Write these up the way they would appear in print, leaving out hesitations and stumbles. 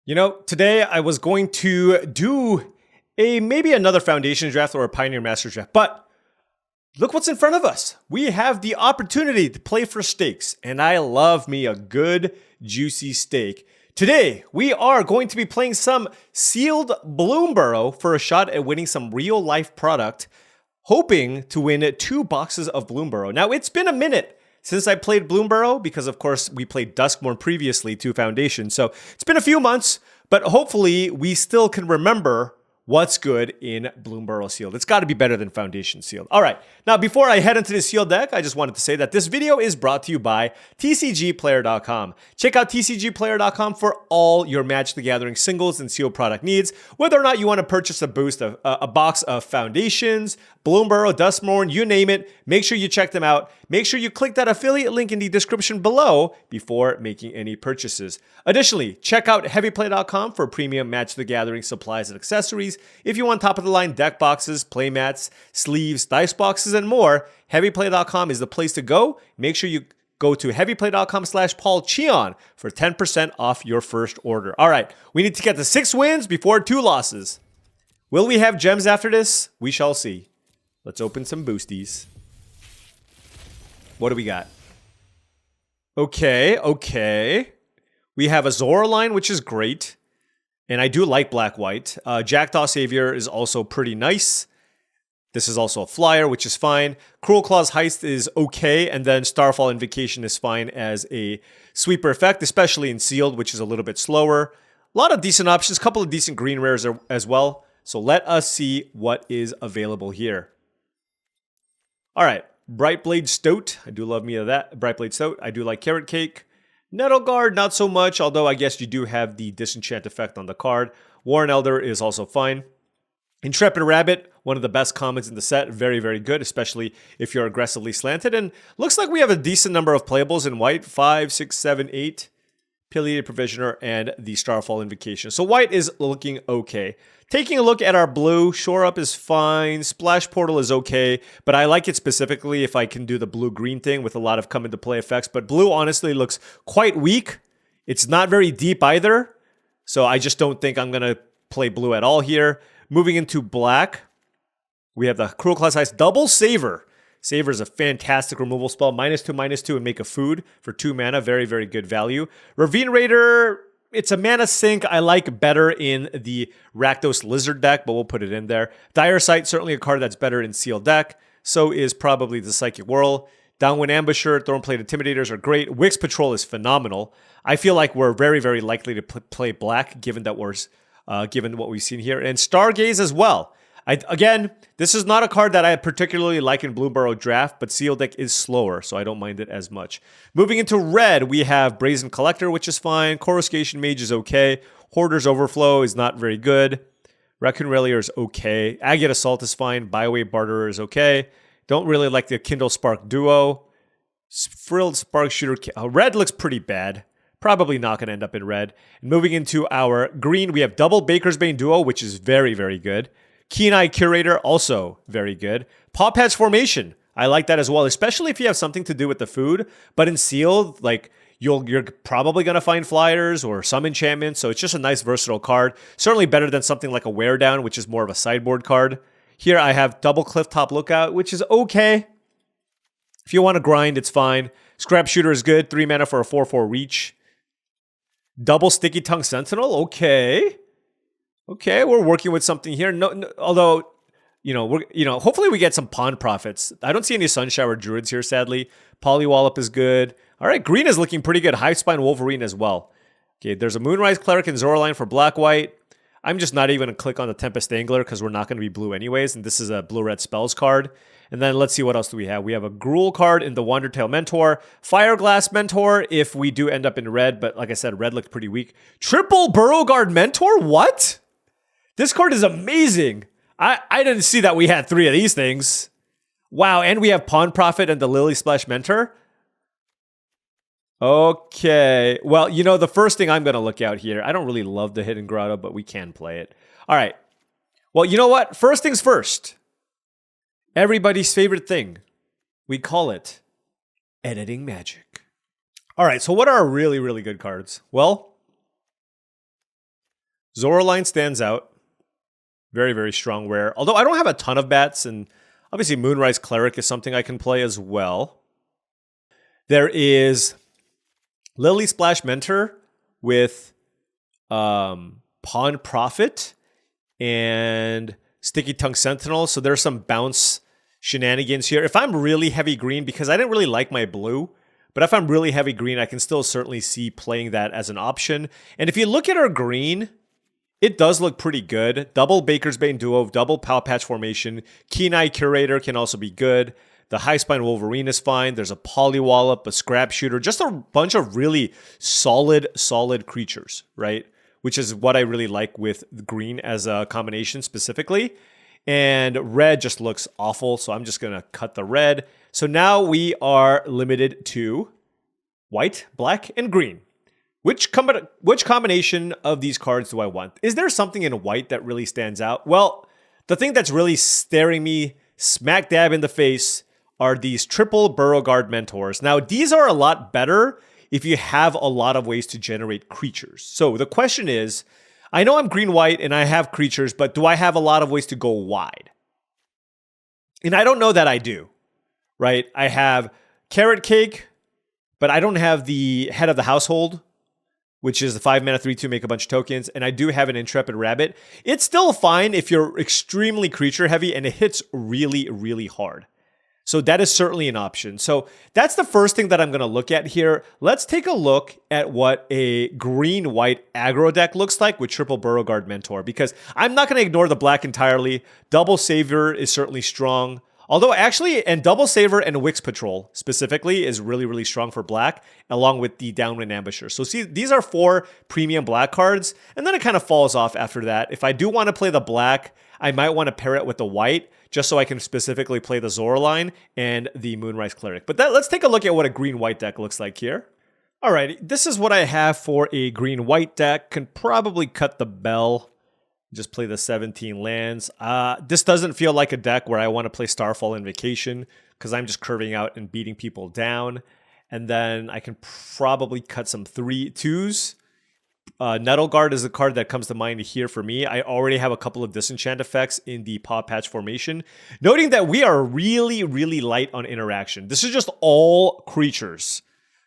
You know, today I was going to do maybe another Foundation draft or a Pioneer Masters draft, but look what's in front of us. We have the opportunity to play for stakes, and I love me a good, juicy stake. Today, we are going to be playing some sealed Bloomburrow for a shot at winning some real-life product, hoping to win 2 boxes of Bloomburrow. Now, it's been a minute since I played Bloomburrow, because of course we played Duskmorn previously to Foundation. So it's been a few months, but hopefully we still can remember what's good in Bloomburrow Sealed. It's got to be better than Foundation Sealed. All right, now before I head into the sealed deck, I just wanted to say that this video is brought to you by tcgplayer.com. Check out tcgplayer.com for all your Magic the Gathering singles and sealed product needs. Whether or not you want to purchase a box of Foundations, Bloomburrow, Duskmorn, you name it, make sure you check them out. Make sure you click that affiliate link in the description below before making any purchases. Additionally, check out heavyplay.com for premium Magic the Gathering supplies and accessories. If you want top-of-the-line deck boxes, playmats, sleeves, dice boxes, and more, heavyplay.com is the place to go. Make sure you go to heavyplay.com/paulcheon for 10% off your first order. All right, we need to get to 6 wins before 2 losses. Will we have gems after this? We shall see. Let's open some boosties. What do we got? Okay. We have a Zora line, which is great. And I do like black-white. Jackdaw Savior is also pretty nice. This is also a flyer, which is fine. Cruel Claw's Heist is okay. And then Starfall Invocation is fine as a sweeper effect, especially in Sealed, which is a little bit slower. A lot of decent options, a couple of decent green rares as well. So let us see what is available here. All right. Brightblade Stoat. I do love me of that. Brightblade Stoat. I do like Carrot Cake. Nettle Guard, not so much, although I guess you do have the disenchant effect on the card. Warren Elder is also fine. Intrepid Rabbit, one of the best commons in the set. Very, very good, especially if you're aggressively slanted. And looks like we have a decent number of playables in white. 5, 6, 7, 8. Pileated Provisioner and the Starfall Invocation. So white is looking okay. Taking a look at our blue, Shore Up is fine. Splash Portal is okay, but I like it specifically if I can do the blue-green thing with a lot of come-into-play effects. But blue honestly looks quite weak. It's not very deep either, so I just don't think I'm going to play blue at all here. Moving into black, we have the Cruel Claw's Heist Double Saver. Saver is a fantastic removal spell. -2/-2 and make a food for 2 mana. Very, very good value. Ravine Raider, it's a mana sink I like better in the Rakdos Lizard deck, but we'll put it in there. Dire Sight, certainly a card that's better in Sealed deck. So is probably the Psychic Whirl. Downwind Ambusher, Thornplate Intimidators are great. Wix Patrol is phenomenal. I feel like we're very, very likely to play black, given that given what we've seen here. And Stargaze as well. Again, this is not a card that I particularly like in Bloomburrow draft, but Sealed deck is slower, so I don't mind it as much. Moving into red, we have Brazen Collector, which is fine. Coruscation Mage is okay. Hoarder's Overflow is not very good. Raccoon Relier is okay. Agate Assault is fine. Biowave Barterer is okay. Don't really like the Kindle Spark Duo. Frilled Spark Shooter. Red looks pretty bad. Probably not going to end up in red. And moving into our green, we have Double Baker's Bane Duo, which is very, very good. Keen Eye Curator, also very good. Paw Patch Formation, I like that as well, especially if you have something to do with the food. But in Sealed, like you're probably going to find flyers or some enchantments, so it's just a nice versatile card. Certainly better than something like a Wear Down, which is more of a sideboard card. Here I have Double Clifftop Lookout, which is okay. If you want to grind, it's fine. Scrap Shooter is good, 3 mana for a 4/4 reach. Double Sticky Tongue Sentinel, okay. Okay, we're working with something here. No, although, hopefully we get some pawn profits. I don't see any Sunshower Druids here, sadly. Polywallop is good. All right, green is looking pretty good. Hivespine Wolverine as well. Okay, there's a Moonrise Cleric and Zora line for black-white. I'm just not even going to click on the Tempest Angler because we're not going to be blue anyways, and this is a blue-red spells card. And then let's see what else do we have. We have a Gruul card in the Wandertail Mentor. Fireglass Mentor if we do end up in red, but like I said, red looked pretty weak. Triple Burrowguard Mentor? What? This card is amazing. I didn't see that we had 3 of these things. Wow, and we have Pawn Prophet and the Lily Splash Mentor. Okay. Well, the first thing I'm going to look out here, I don't really love the Hidden Grotto, but we can play it. All right. Well, you know what? First things first. Everybody's favorite thing. We call it editing magic. All right, so what are really, really good cards? Well, Zoroline stands out. Very, very strong rare. Although I don't have a ton of bats, and obviously Moonrise Cleric is something I can play as well. There is Lily Splash Mentor with Pawn Prophet and Sticky Tongue Sentinel. So there's some bounce shenanigans here. If I'm really heavy green, because I didn't really like my blue, but if I'm really heavy green, I can still certainly see playing that as an option. And if you look at our green, it does look pretty good. Double Baker's Bane Duo, double Pal Patch Formation. Keen Eye Curator can also be good. The High Spine Wolverine is fine. There's a Polywallop, a Scrap Shooter, just a bunch of really solid creatures, right? Which is what I really like with green as a combination specifically. And red just looks awful, so I'm just going to cut the red. So now we are limited to white, black, and green. Which combination of these cards do I want? Is there something in white that really stands out? Well, the thing that's really staring me smack dab in the face are these triple Burrow Guard Mentors. Now, these are a lot better if you have a lot of ways to generate creatures. So the question is, I know I'm green-white and I have creatures, but do I have a lot of ways to go wide? And I don't know that I do, right? I have Carrot Cake, but I don't have the Head of the Household, which is the 5-mana 3/2, make a bunch of tokens, and I do have an Intrepid Rabbit. It's still fine if you're extremely creature heavy and it hits really, really hard. So that is certainly an option. So that's the first thing that I'm going to look at here. Let's take a look at what a green-white aggro deck looks like with triple Burrow Guard Mentor, because I'm not going to ignore the black entirely. Double Saver is certainly strong. Although actually, and Double Saver and Wix Patrol specifically is really, really strong for black, along with the Downwind Ambusher. So see, these are 4 premium black cards, and then it kind of falls off after that. If I do want to play the black, I might want to pair it with the white, just so I can specifically play the Zoroline and the Moonrise Cleric. But let's take a look at what a green-white deck looks like here. Alrighty, this is what I have for a green-white deck. Can probably cut the bell. Just play the 17 lands. This doesn't feel like a deck where I want to play Starfall Invocation, because I'm just curving out and beating people down. And then I can probably cut some 3/2s. Nettle Guard is the card that comes to mind here for me. I already have a couple of disenchant effects in the Paw Patch formation. Noting that we are really, really light on interaction. This is just all creatures.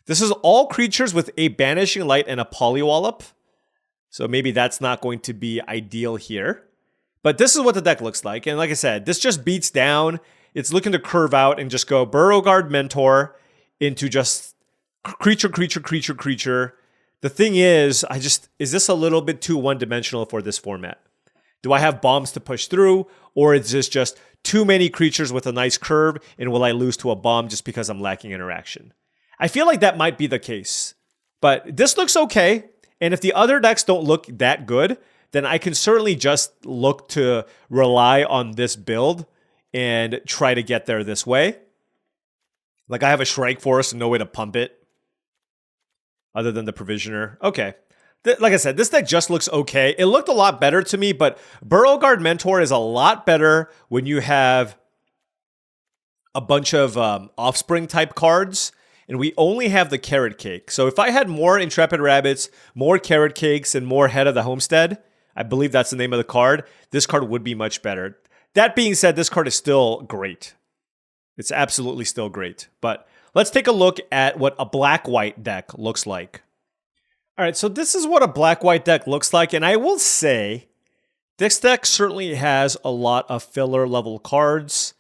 This is all creatures with a Banishing Light and a Polywallop. So maybe that's not going to be ideal here. But this is what the deck looks like. And like I said, this just beats down. It's looking to curve out and just go Burrow Guard Mentor into just creature. The thing is, is this a little bit too one-dimensional for this format? Do I have bombs to push through, or is this just too many creatures with a nice curve, and will I lose to a bomb just because I'm lacking interaction? I feel like that might be the case, but this looks okay, and if the other decks don't look that good, then I can certainly just look to rely on this build and try to get there this way. Like I have a Shrike Forest and no way to pump it, other than the Provisioner. Okay. Like I said, this deck just looks okay. It looked a lot better to me, but Burrow Guard Mentor is a lot better when you have a bunch of Offspring type cards, and we only have the Carrot Cake. So if I had more Intrepid Rabbits, more Carrot Cakes, and more Head of the Homestead, I believe that's the name of the card, this card would be much better. That being said, this card is still great. It's absolutely still great, but let's take a look at what a black-white deck looks like. All right, so this is what a black-white deck looks like, and I will say this deck certainly has a lot of filler-level cards.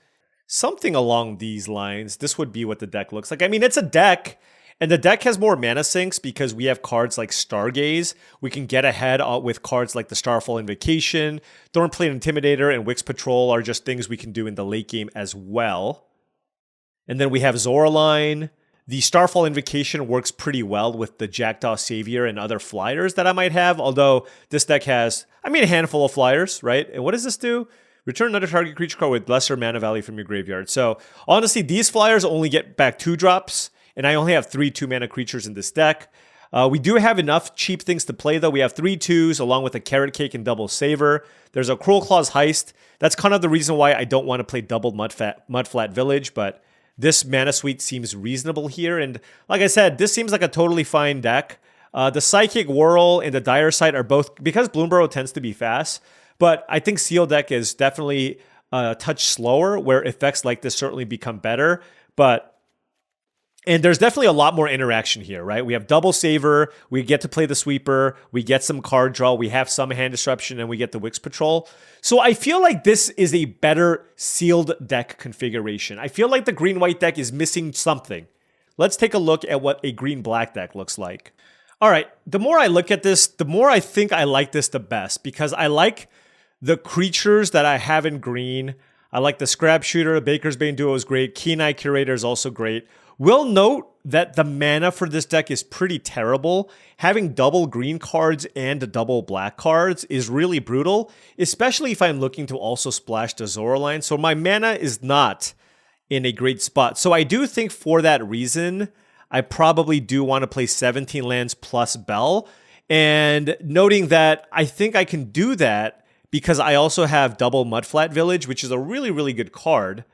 Something along these lines. This would be what the deck looks like. I mean, it's a deck, and the deck has more mana sinks because we have cards like Stargaze. We can get ahead with cards like the Starfall Invocation. Thornplate Intimidator and Wix Patrol are just things we can do in the late game as well. And then we have Zoroline. The Starfall Invocation works pretty well with the Jackdaw Savior and other flyers that I might have, although this deck has, a handful of flyers, right? And what does this do? Return another target creature card with lesser mana value from your graveyard. So honestly, these flyers only get back 2-drops, and I only have 3 2-mana creatures in this deck. We do have enough cheap things to play, though. We have 3 2s along with a Carrot Cake and Double Saver. There's a Cruel Claws Heist. That's kind of the reason why I don't want to play double Mudflat Village, but this mana suite seems reasonable here. And like I said, this seems like a totally fine deck. The Psychic Whirl and the Dire Sight are both, because Bloomburrow tends to be fast, but I think Seal deck is definitely a touch slower, where effects like this certainly become better. And there's definitely a lot more interaction here, right? We have double saver, we get to play the sweeper, we get some card draw, we have some hand disruption, and we get the Wix Patrol. So I feel like this is a better sealed deck configuration. I feel like the green-white deck is missing something. Let's take a look at what a green-black deck looks like. All right, the more I look at this, the more I think I like this the best, because I like the creatures that I have in green. I like the Scrap Shooter, Baker's Bane Duo is great, Keen Eye Curator is also great. Will note that the mana for this deck is pretty terrible. Having double green cards and double black cards is really brutal, especially if I'm looking to also splash the Zoraline. So my mana is not in a great spot. So I do think for that reason, I probably do want to play 17 lands plus Bell. And noting that I think I can do that because I also have double Mudflat Village, which is a really, really good card.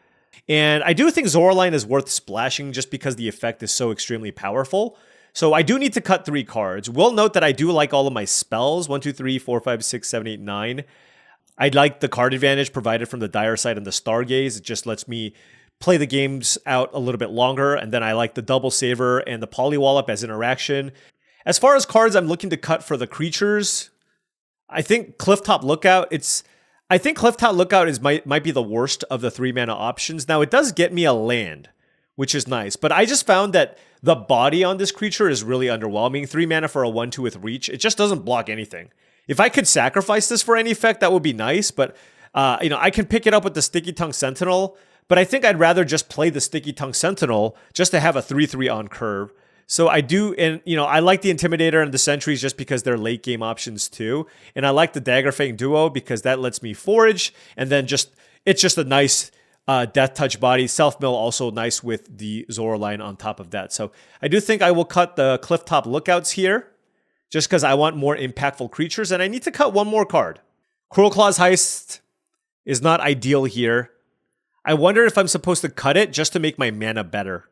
And I do think Zoraline is worth splashing just because the effect is so extremely powerful. So I do need to cut 3 cards. Will note that I do like all of my spells. 1, 2, 3, 4, 5, 6, 7, 8, 9. I like the card advantage provided from the Dire Sight and the Stargaze. It just lets me play the games out a little bit longer. And then I like the Double Saver and the Polywallop as interaction. As far as cards I'm looking to cut for the creatures, I think Clifftop Lookout, I think Clifftop Lookout might be the worst of the 3 mana options. Now, it does get me a land, which is nice, but I just found that the body on this creature is really underwhelming. 3 mana for a 1/2 with reach. It just doesn't block anything. If I could sacrifice this for any effect, that would be nice, but I can pick it up with the Sticky Tongue Sentinel, but I think I'd rather just play the Sticky Tongue Sentinel just to have a 3/3 on curve. So I do, and I like the Intimidator and the Sentries just because they're late game options too. And I like the Daggerfang Duo because that lets me forage, and then it's just a nice Death Touch body. Self-mill also nice with the Zoraline on top of that. So I do think I will cut the Clifftop Lookouts here just because I want more impactful creatures, and I need to cut 1 more card. Cruel Claw's Heist is not ideal here. I wonder if I'm supposed to cut it just to make my mana better.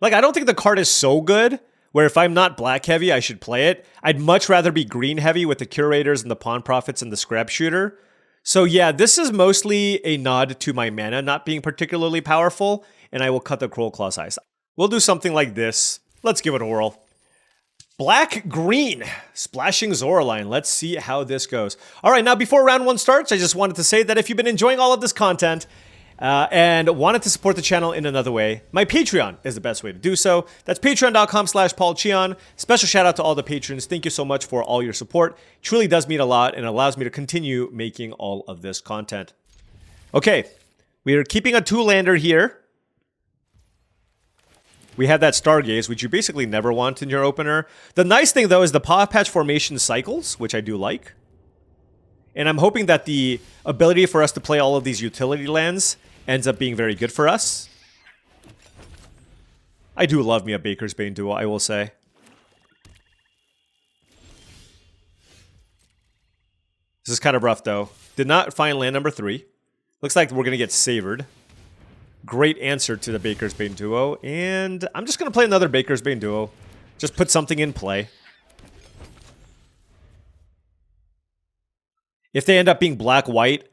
Like, I don't think the card is so good, where if I'm not black heavy, I should play it. I'd much rather be green heavy with the Curators and the Pawn Prophets and the Scrap Shooter. So yeah, this is mostly a nod to my mana not being particularly powerful, and I will cut the Cruel Claw's Heist. We'll do something like this. Let's give it a whirl. Black-green, splashing Zoraline. Let's see how this goes. All right, now before round 1 starts, I just wanted to say that if you've been enjoying all of this content, and wanted to support the channel in another way, my Patreon is the best way to do so. That's patreon.com/paulcheon. Special shout out to all the patrons. Thank you so much for all your support. It truly does mean a lot and allows me to continue making all of this content. Okay, we are keeping a 2-lander here. We have that Stargaze, which you basically never want in your opener. The nice thing, though, is the Paw Patch formation cycles, which I do like. And I'm hoping that the ability for us to play all of these utility lands ends up being very good for us. I do love me a Baker's Bane Duo, I will say. This is kind of rough, though. Did not find land number 3. Looks like we're going to get savored. Great answer to the Baker's Bane Duo. And I'm just going to play another Baker's Bane Duo. Just put something in play. If they end up being black-white,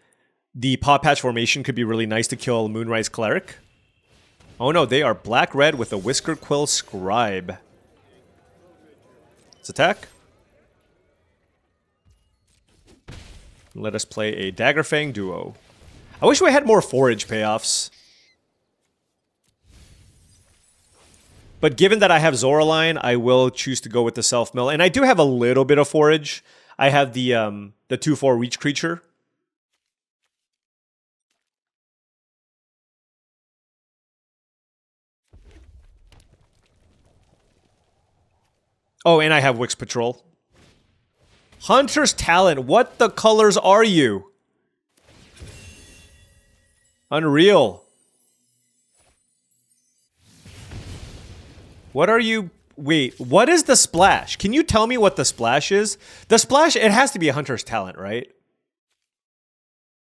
the Paw Patch formation could be really nice to kill Moonrise Cleric. Oh no, they are black-red with a Whisker Quill Scribe. Let's attack. Let us play a Daggerfang Duo. I wish we had more forage payoffs. But given that I have Zoraline, I will choose to go with the self-mill. And I do have a little bit of forage. I have the 2/4 reach creature. Oh, and I have Wix Patrol. Hunter's Talent, what the colors are you? Unreal. What are you... Wait, what is the splash? Can you tell me what the splash is? The splash, it has to be a Hunter's Talent, right?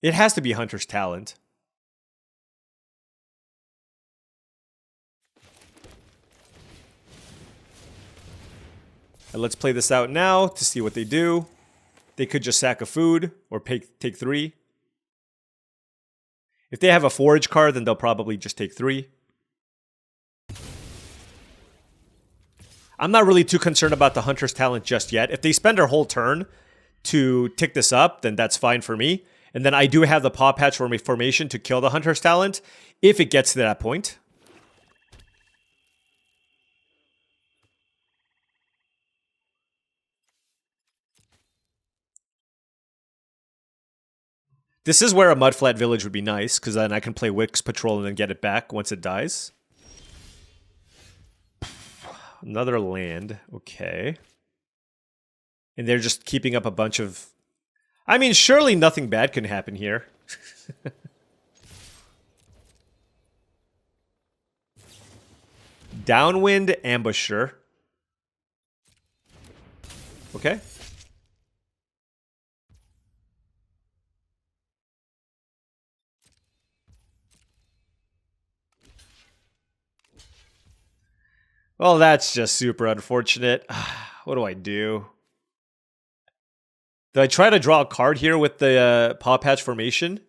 It has to be Hunter's Talent. let's play this out now to see what they do. They could just sack a food or take 3. If they have a forage card, then they'll probably just take 3. I'm not really too concerned about the Hunter's Talent just yet. If they spend their whole turn to tick this up, then that's fine for me. And then I do have the Paw Patch formation to kill the Hunter's Talent if it gets to that point. This is where a Mudflat Village would be nice, because then I can play Wix Patrol and then get it back once it dies. Another land. Okay. And they're just keeping up a bunch of... I mean, surely nothing bad can happen here. Downwind Ambusher. Okay. Well, that's just super unfortunate. What do I do? Do I try to draw a card here with the Paw Patch formation?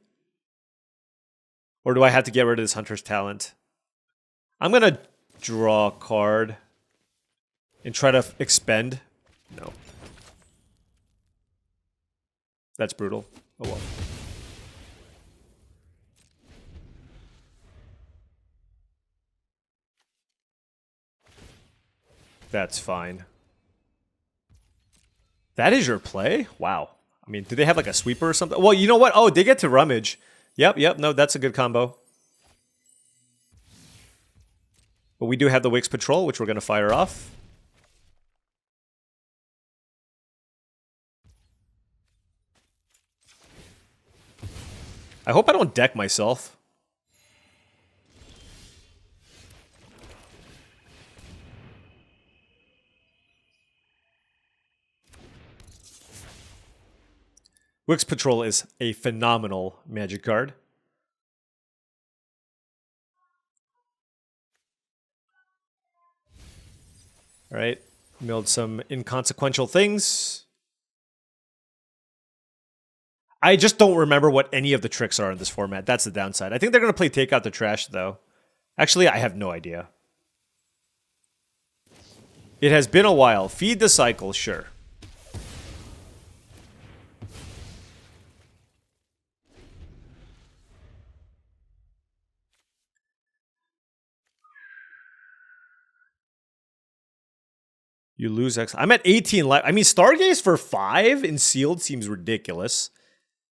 Or do I have to get rid of this Hunter's Talent? I'm going to draw a card and try to expend. No. That's brutal. Oh well. That's fine. That is your play? Wow. I mean, do they have like a sweeper or something? Well, you know what? Oh, they get to rummage. Yep. No, that's a good combo. But we do have the Wix Patrol, which we're going to fire off. I hope I don't deck myself. Wix Patrol is a phenomenal Magic card. All right, milled some inconsequential things. I just don't remember what any of the tricks are in this format. That's the downside. I think they're going to play Take Out the Trash, though. Actually, I have no idea. It has been a while. Feed the cycle, sure. You lose X. I'm at 18 life. I mean, Stargaze for 5 in sealed seems ridiculous.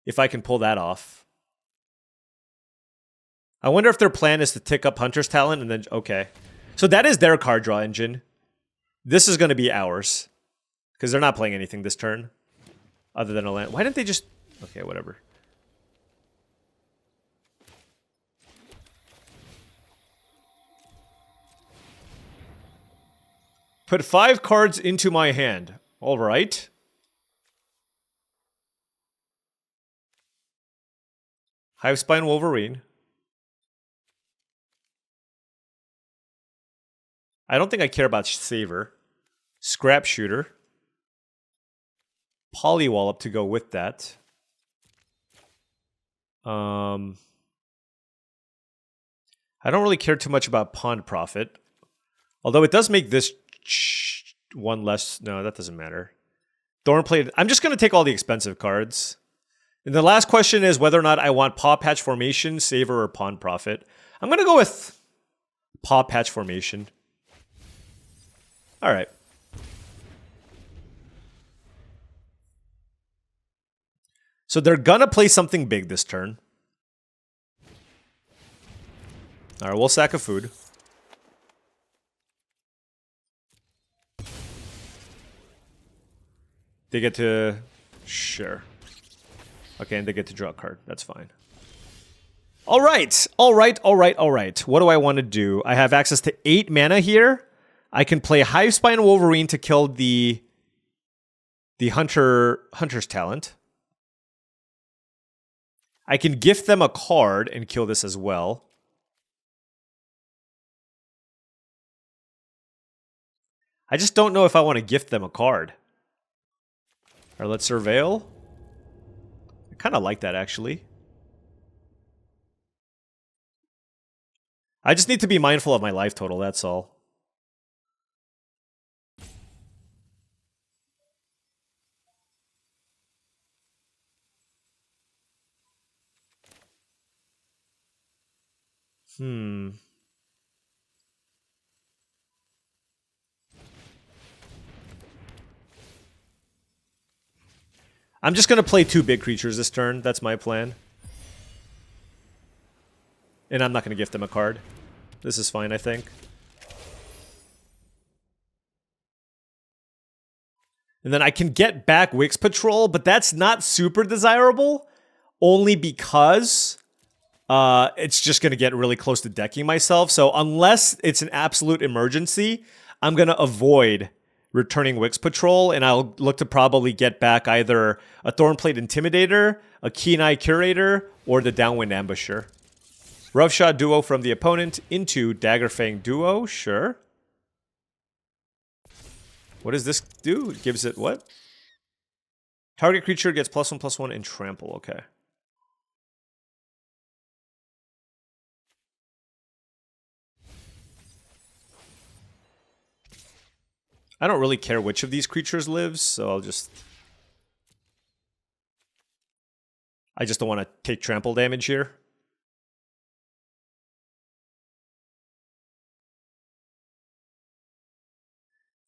If I can pull that off. I wonder if their plan is to tick up Hunter's Talent and then... Okay. So that is their card draw engine. This is going to be ours. Because they're not playing anything this turn. Other than a land. Why didn't they just... Okay, whatever. Put 5 cards into my hand. All right. Hivespine Wolverine. I don't think I care about Saver. Scrap Shooter. Polywallop to go with that. I don't really care too much about Pond Profit. Although it does make this one less. No, that doesn't matter. Thornplate. I'm just going to take all the expensive cards. And the last question is whether or not I want Paw Patch Formation, Saver, or Pond Profit. I'm going to go with Paw Patch Formation. All right. So they're going to play something big this turn. All right, we'll sack a food. They get to... Sure. Okay, and they get to draw a card. That's fine. All right. What do I want to do? I have access to 8 mana here. I can play Hivespine Wolverine to kill the Hunter's Talent. I can gift them a card and kill this as well. I just don't know if I want to gift them a card. Or let's surveil. I kind of like that, actually. I just need to be mindful of my life total, that's all. I'm just going to play 2 big creatures this turn. That's my plan. And I'm not going to gift them a card. This is fine, I think. And then I can get back Wix Patrol, but that's not super desirable. Only because it's just going to get really close to decking myself. So unless it's an absolute emergency, I'm going to avoid returning Wix Patrol, and I'll look to probably get back either a Thornplate Intimidator, a Keen Eye Curator, or the Downwind Ambusher. Roughshod Duo from the opponent into Daggerfang Duo, sure. What does this do? It gives it what? Target creature gets +1/+1 and trample, okay. I don't really care which of these creatures lives, so I just don't want to take trample damage here.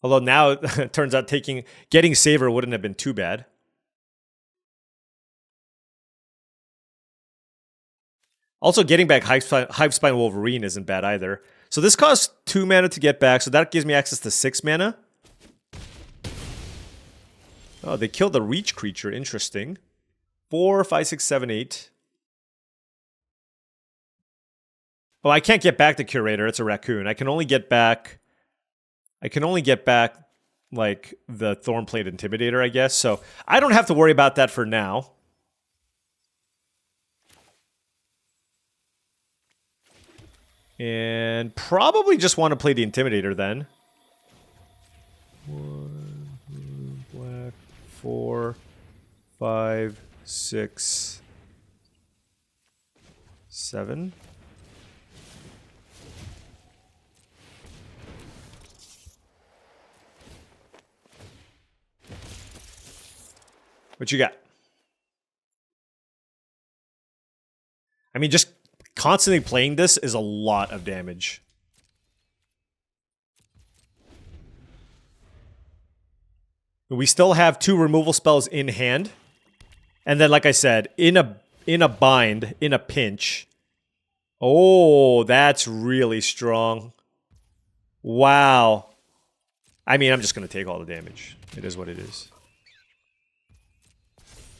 Although now it turns out getting Saver wouldn't have been too bad. Also, getting back Hivespine Wolverine isn't bad either. So this costs 2 mana to get back, so that gives me access to 6 mana. Oh, they killed the Reach creature. Interesting. 4, 5, 6, 7, 8. Oh, I can't get back the Curator. It's a raccoon. I can only get back, like, the Thornplate Intimidator, I guess. So I don't have to worry about that for now. And probably just want to play the Intimidator then. 1 black, 4, 5, 6, 7. What you got? I mean, just constantly playing this is a lot of damage. We still have 2 removal spells in hand. And then, like I said, in a bind, in a pinch. Oh, that's really strong. Wow. I mean, I'm just going to take all the damage. It is what it is.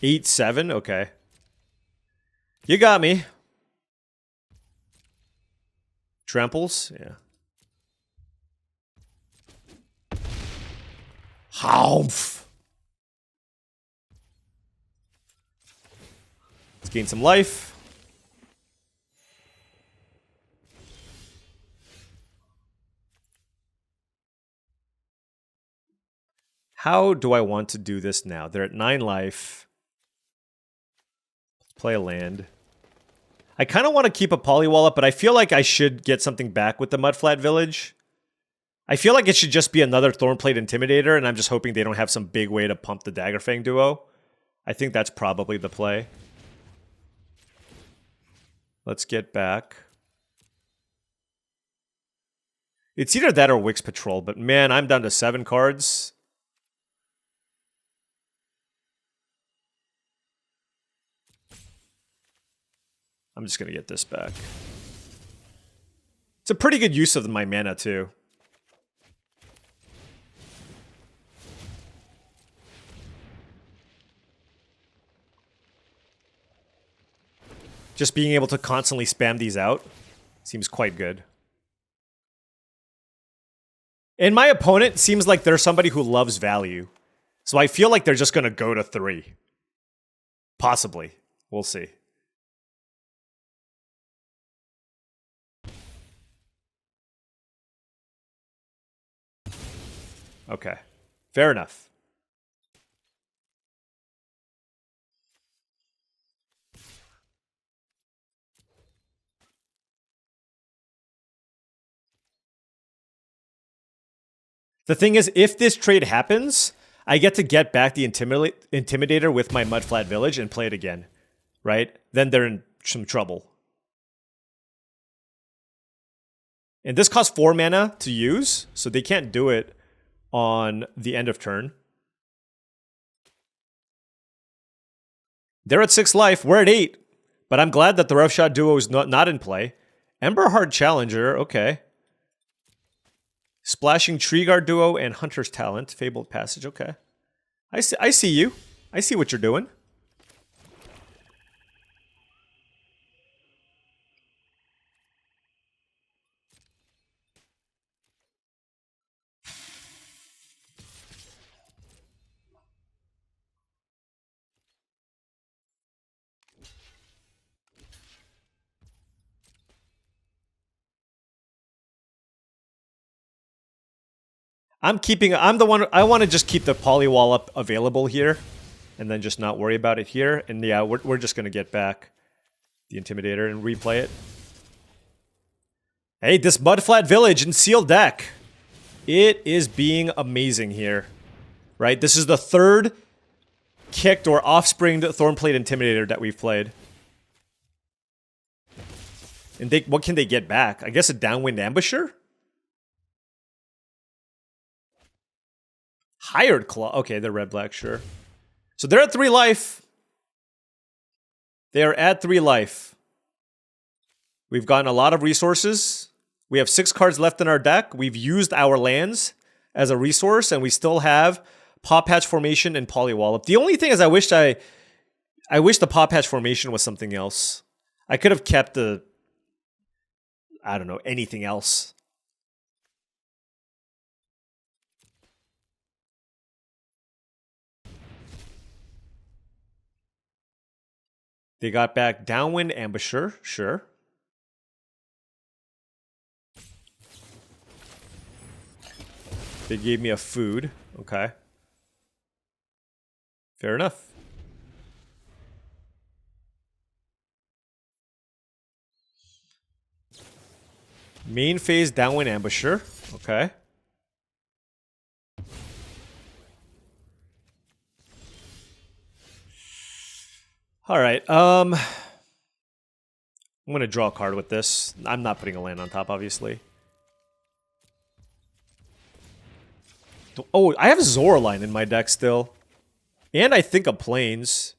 8-7? Okay. You got me. Tramples? Yeah. Haumph. Let's gain some life. How do I want to do this now? They're at 9 life. Let's play a land. I kind of want to keep a Polywall up, but I feel like I should get something back with the Mudflat Village. I feel like it should just be another Thornplate Intimidator, and I'm just hoping they don't have some big way to pump the Daggerfang Duo. I think that's probably the play. Let's get back. It's either that or Wix Patrol, but man, I'm down to 7 cards. I'm just going to get this back. It's a pretty good use of my mana, too. Just being able to constantly spam these out seems quite good. And my opponent seems like they're somebody who loves value. So I feel like they're just going to go to 3. Possibly. We'll see. Okay. Fair enough. The thing is, if this trade happens, I get to get back the Intimidator with my Mudflat Village and play it again, right? Then they're in some trouble. And this costs 4 mana to use, so they can't do it on the end of turn. They're at 6 life, we're at 8. But I'm glad that the Roughshod duo is not in play. Emberheart Challenger, okay. Splashing Treeguard duo and Hunter's Talent, Fabled Passage, okay. I see you. I see what you're doing. I'm the one, I want to just keep the Polywall up available here and then just not worry about it here. And yeah, we're just going to get back the Intimidator and replay it. Hey, this Mudflat Village in sealed deck. It is being amazing here, right? This is the 3rd kicked or offspringed Thornplate Intimidator that we've played. And what can they get back? I guess a Downwind Ambusher? Hired Claw. Okay, they're red-black, sure. So they're at 3 life. They are at 3 life. We've gotten a lot of resources. We have 6 cards left in our deck. We've used our lands as a resource, and we still have Paw Patch Formation and Polywallop. The only thing is I wish the Paw Patch Formation was something else. I could have kept the... I don't know, anything else. They got back Downwind Ambusher, sure. They gave me a food, okay. Fair enough. Main phase Downwind Ambusher, okay. All right, I'm going to draw a card with this. I'm not putting a land on top, obviously. Oh, I have Zoraline in my deck still. And I think a Plains.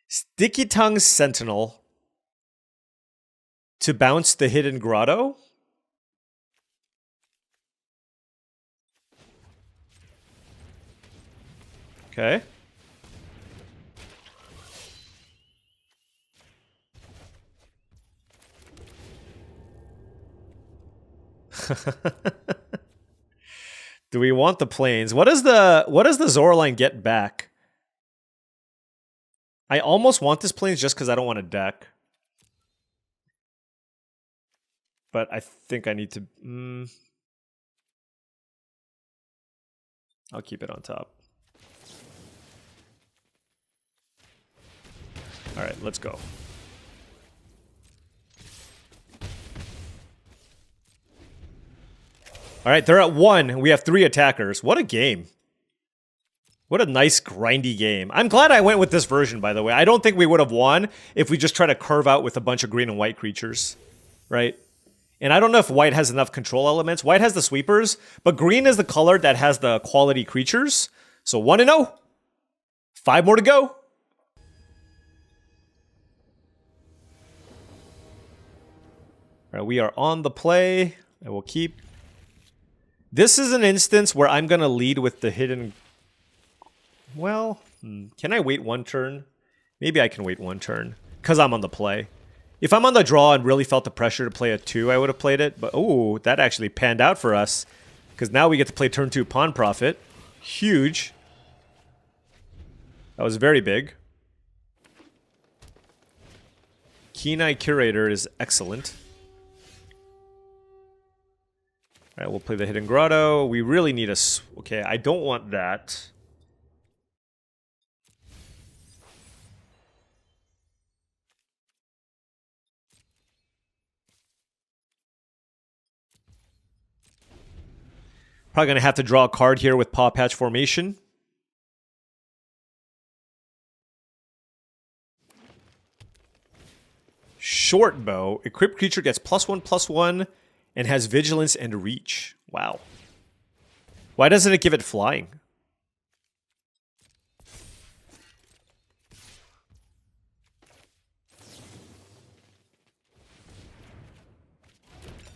Sticky Tongue Sentinel to bounce the Hidden Grotto. Okay. Do we want the Plains? What does the Zoraline get back? I almost want this Plains just because I don't want a deck. But I think I need to... I'll keep it on top. Alright, let's go. Alright, they're at 1. We have 3 attackers. What a game. What a nice, grindy game. I'm glad I went with this version, by the way. I don't think we would have won if we just tried to curve out with a bunch of green and white creatures. Right? And I don't know if white has enough control elements. White has the sweepers, but green is the color that has the quality creatures. So 1-0. 5 more to go. All right, we are on the play. I will keep... This is an instance where I'm going to lead with the hidden... Well, can I wait 1 turn? Maybe I can wait 1 turn, because I'm on the play. If I'm on the draw and really felt the pressure to play a 2, I would have played it. But, oh, that actually panned out for us, because now we get to play turn 2 Pawn Profit. Huge. That was very big. Keen Eye Curator is excellent. All right, we'll play the Hidden Grotto. We really need a... Okay, I don't want that. Probably going to have to draw a card here with Paw Patch Formation. Short Bow. Equipped creature gets +1/+1 and has Vigilance and Reach. Wow. Why doesn't it give it Flying?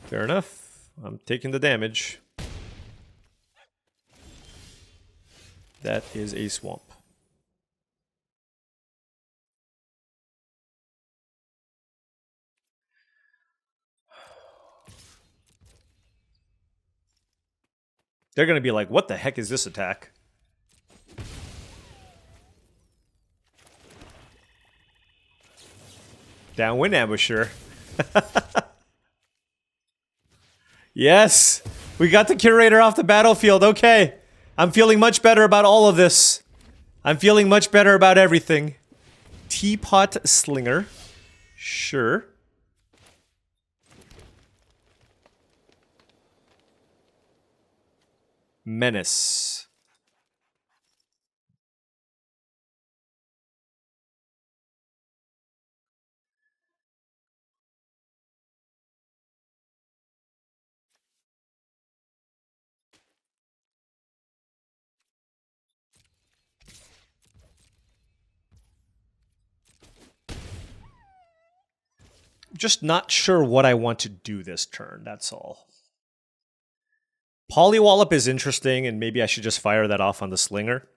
Fair enough. I'm taking the damage. That is a swamp. They're going to be like, what the heck is this attack? Downwind Ambusher. Yes! We got the Curator off the battlefield. Okay. I'm feeling much better about all of this. I'm feeling much better about everything. Teapot Slinger. Sure. Menace. Just not sure what I want to do this turn, that's all. Polywallop is interesting, and maybe I should just fire that off on the Slinger.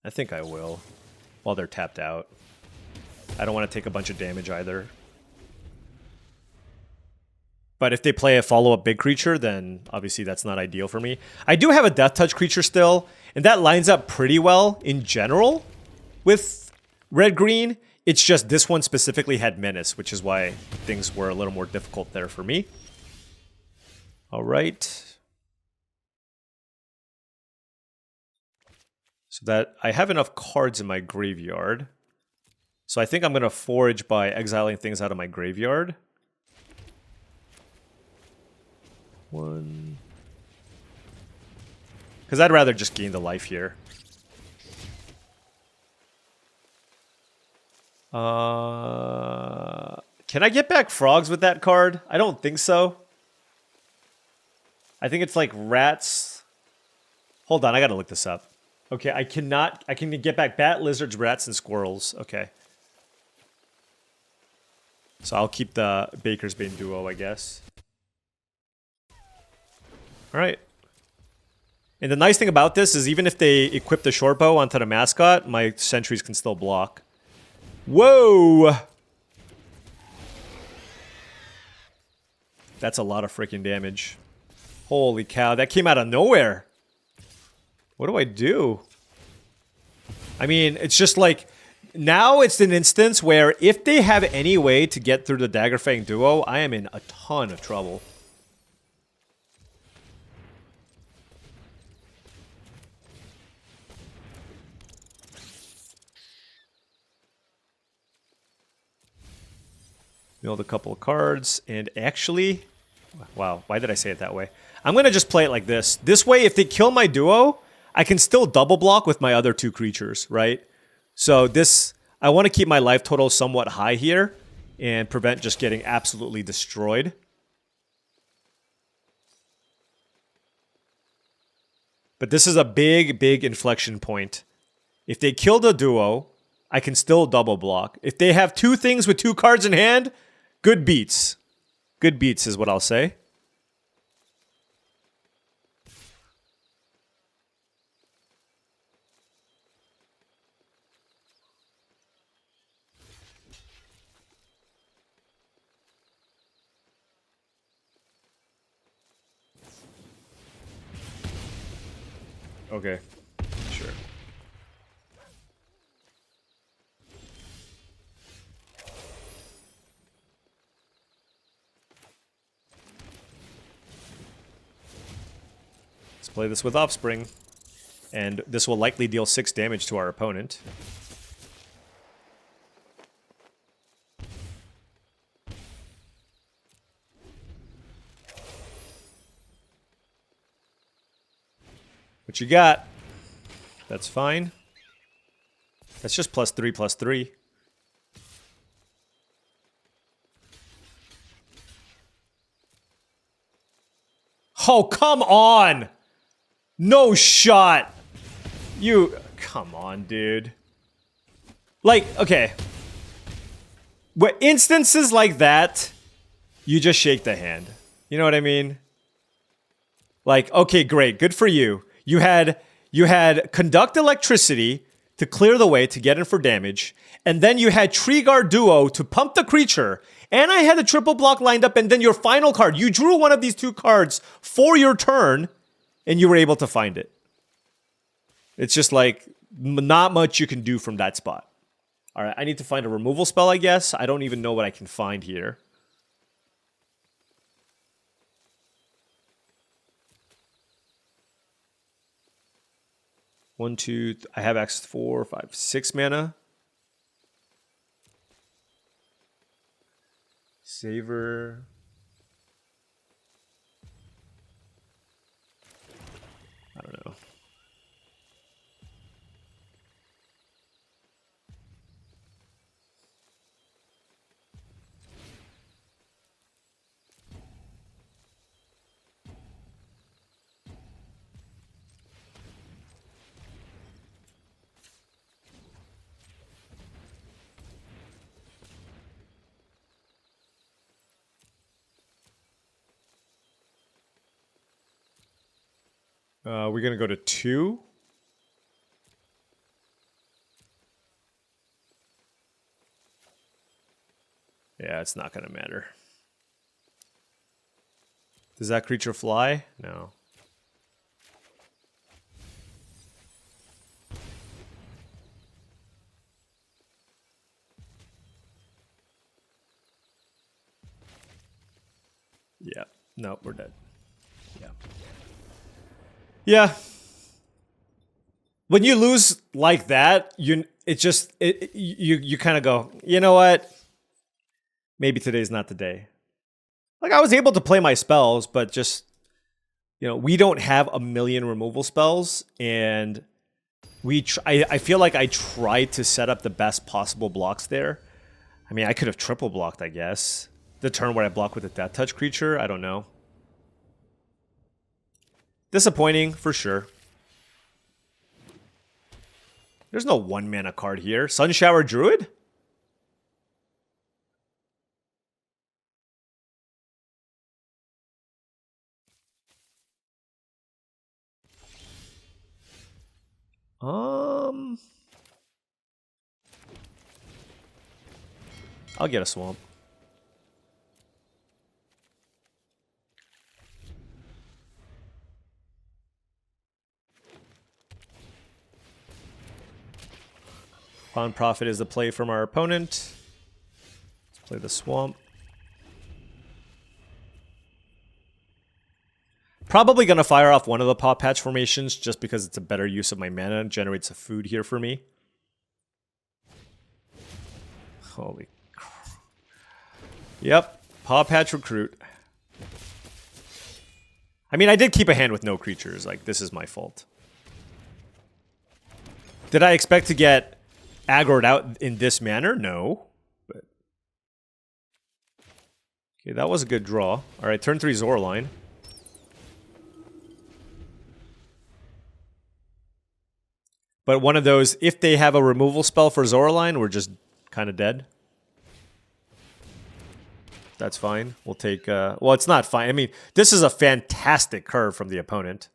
I think I will, while they're tapped out. I don't want to take a bunch of damage either. But if they play a follow-up big creature, then obviously that's not ideal for me. I do have a Death Touch creature still, and that lines up pretty well in general with red-green. It's just this one specifically had Menace, which is why things were a little more difficult there for me. All right. So that I have enough cards in my graveyard. So I think I'm going to forage by exiling things out of my graveyard. One. Because I'd rather just gain the life here. Can I get back frogs with that card? I don't think so. I think it's like rats. Hold on, I gotta look this up. Okay, I can get back bat, lizards, rats, and squirrels. Okay. So I'll keep the Baker's Bane duo, I guess. Alright. And the nice thing about this is even if they equip the short bow onto the mascot, my sentries can still block. Whoa! That's a lot of freaking damage. Holy cow, that came out of nowhere. What do I do? I mean, it's just like... Now it's an instance where if they have any way to get through the Daggerfang duo, I am in a ton of trouble. Build a couple of cards, and actually... Wow, why did I say it that way? I'm going to just play it like this. This way, if they kill my duo, I can still double block with my other two creatures, right? So this... I want to keep my life total somewhat high here and prevent just getting absolutely destroyed. But this is a big, big inflection point. If they kill the duo, I can still double block. If they have two things with two cards in hand, good beats. Good beats is what I'll say. Okay, sure. Play this with Offspring. And this will likely deal 6 damage to our opponent. What you got? That's fine. That's just +3/+3. Oh, come on! No shot! Come on, dude. Like, okay. What instances like that, you just shake the hand. You know what I mean? Like, okay, great, good for you. You had Conduct Electricity to clear the way to get in for damage, and then you had Tree Guard Duo to pump the creature, and I had a triple block lined up, and then your final card, you drew one of these 2 cards for your turn, and you were able to find it. It's just like, not much you can do from that spot. Alright, I need to find a removal spell, I guess. I don't even know what I can find here. One, two, I have access to 4, 5, 6 mana. Saver. I don't know. We're going to go to 2. Yeah, it's not going to matter. Does that creature fly? No. Yeah. No, we're dead. Yeah. Yeah. When you lose like that, you kind of go, you know what? Maybe today's not the day. Like, I was able to play my spells, but just, you know, we don't have a million removal spells, and I feel like I tried to set up the best possible blocks there. I mean, I could have triple blocked, I guess. The turn where I block with a Death Touch creature, I don't know. Disappointing, for sure. There's no 1-mana card here. Sunshower Druid? I'll get a swamp. Pawn Profit is the play from our opponent. Let's play the swamp. Probably going to fire off one of the Paw Patch formations just because it's a better use of my mana and generates a food here for me. Holy crap. Yep, Paw Patch Recruit. I mean, I did keep a hand with no creatures. Like, this is my fault. Did I expect to get aggroed out in this manner? No. But okay, that was a good draw. Alright, turn 3 Zoraline. But one of those, if they have a removal spell for Zoraline, we're just kind of dead. That's fine. We'll take... well, it's not fine. I mean, this is a fantastic curve from the opponent.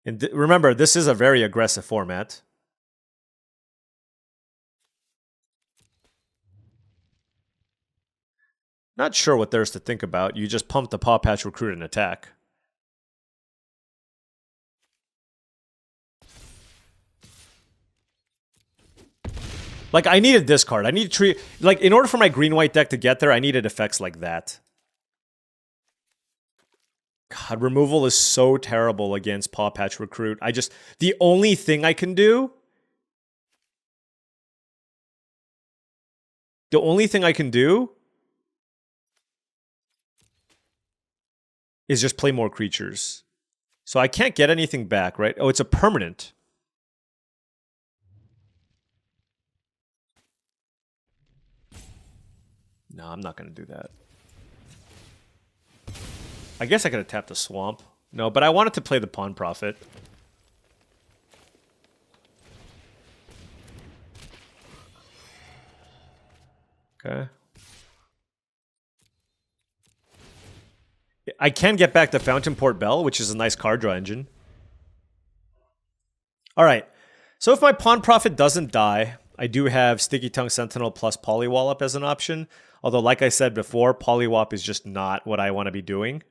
And remember, this is a very aggressive format. Not sure what there's to think about. You just pump the Paw Patch Recruit and attack. Like, I needed this card. I need tree. Like, in order for my green-white deck to get there, I needed effects like that. God, removal is so terrible against Paw Patch Recruit. The only thing I can do... The only thing I can do is just play more creatures. So I can't get anything back, right? Oh, it's a permanent. No, I'm not going to do that. I guess I could have tapped the Swamp. No, but I wanted to play the Pawn Prophet. Okay. I can get back the Fountainport Bell, which is a nice card draw engine. Alright. So if my Pawn Prophet doesn't die, I do have Sticky Tongue Sentinel plus Polywallop as an option. Although, like I said before, Polywop is just not what I want to be doing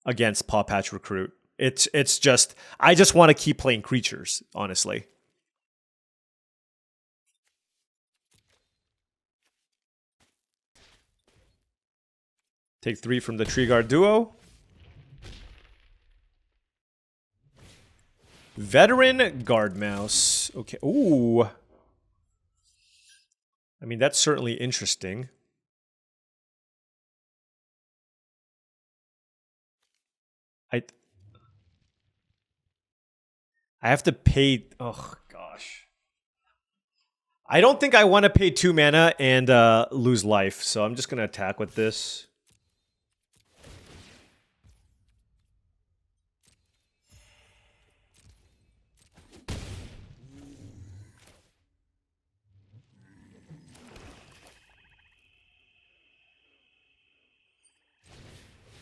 against Paw Patch Recruit. It's just... I just want to keep playing creatures, honestly. Take 3 from the Tree Guard duo. Veteran Guard Mouse. Okay. Ooh. I mean, that's certainly interesting. I have to pay... Oh, gosh. I don't think I want to pay 2 mana and lose life, so I'm just going to attack with this.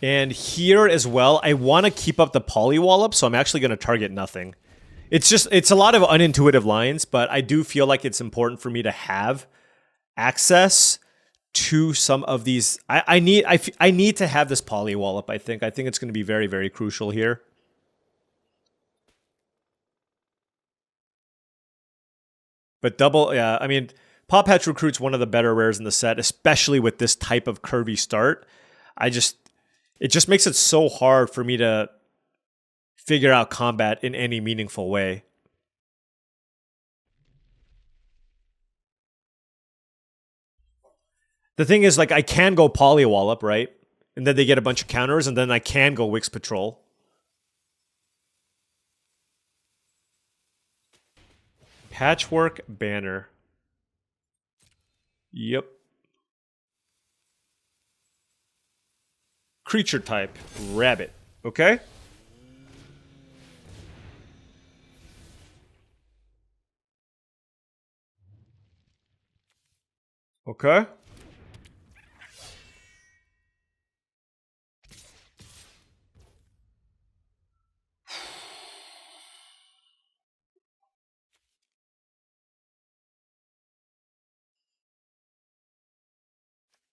And here as well, I want to keep up the Polywallop, so I'm actually going to target nothing. It's a lot of unintuitive lines, but I do feel like it's important for me to have access to some of these. I need to have this Polywallop, I think. I think it's going to be very, very crucial here. But yeah, I mean, Paw Patch Recruit's one of the better rares in the set, especially with this type of curvy start. It just makes it so hard for me to figure out combat in any meaningful way. The thing is, like, I can go Polywallop, right? And then they get a bunch of counters, and then I can go Wix Patrol. Patchwork Banner. Yep. Creature type, rabbit. Okay? Okay.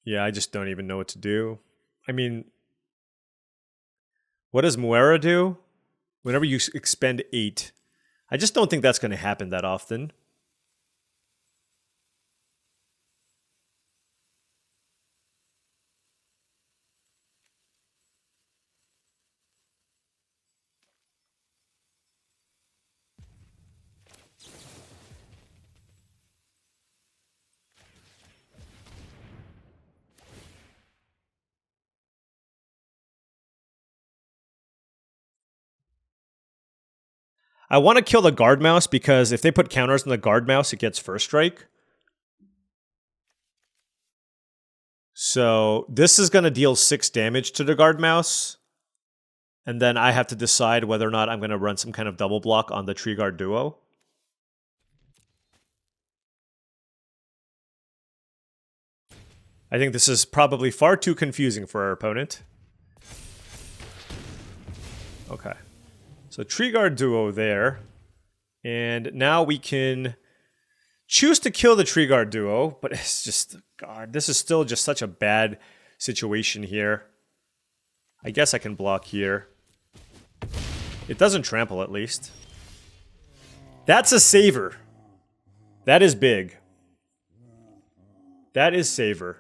Yeah, I just don't even know what to do. I mean, what does Muera do? Whenever you expend 8. I just don't think that's going to happen that often. I want to kill the Guard Mouse because if they put counters on the Guard Mouse, it gets first strike. So this is going to deal 6 damage to the Guard Mouse. And then I have to decide whether or not I'm going to run some kind of double block on the Tree Guard duo. I think this is probably far too confusing for our opponent. Okay. So Tree Guard duo there. And now we can choose to kill the Tree Guard duo, but it's just, God, this is still just such a bad situation here. I guess I can block here. It doesn't trample, at least. That's a saver. That is big. That is saver.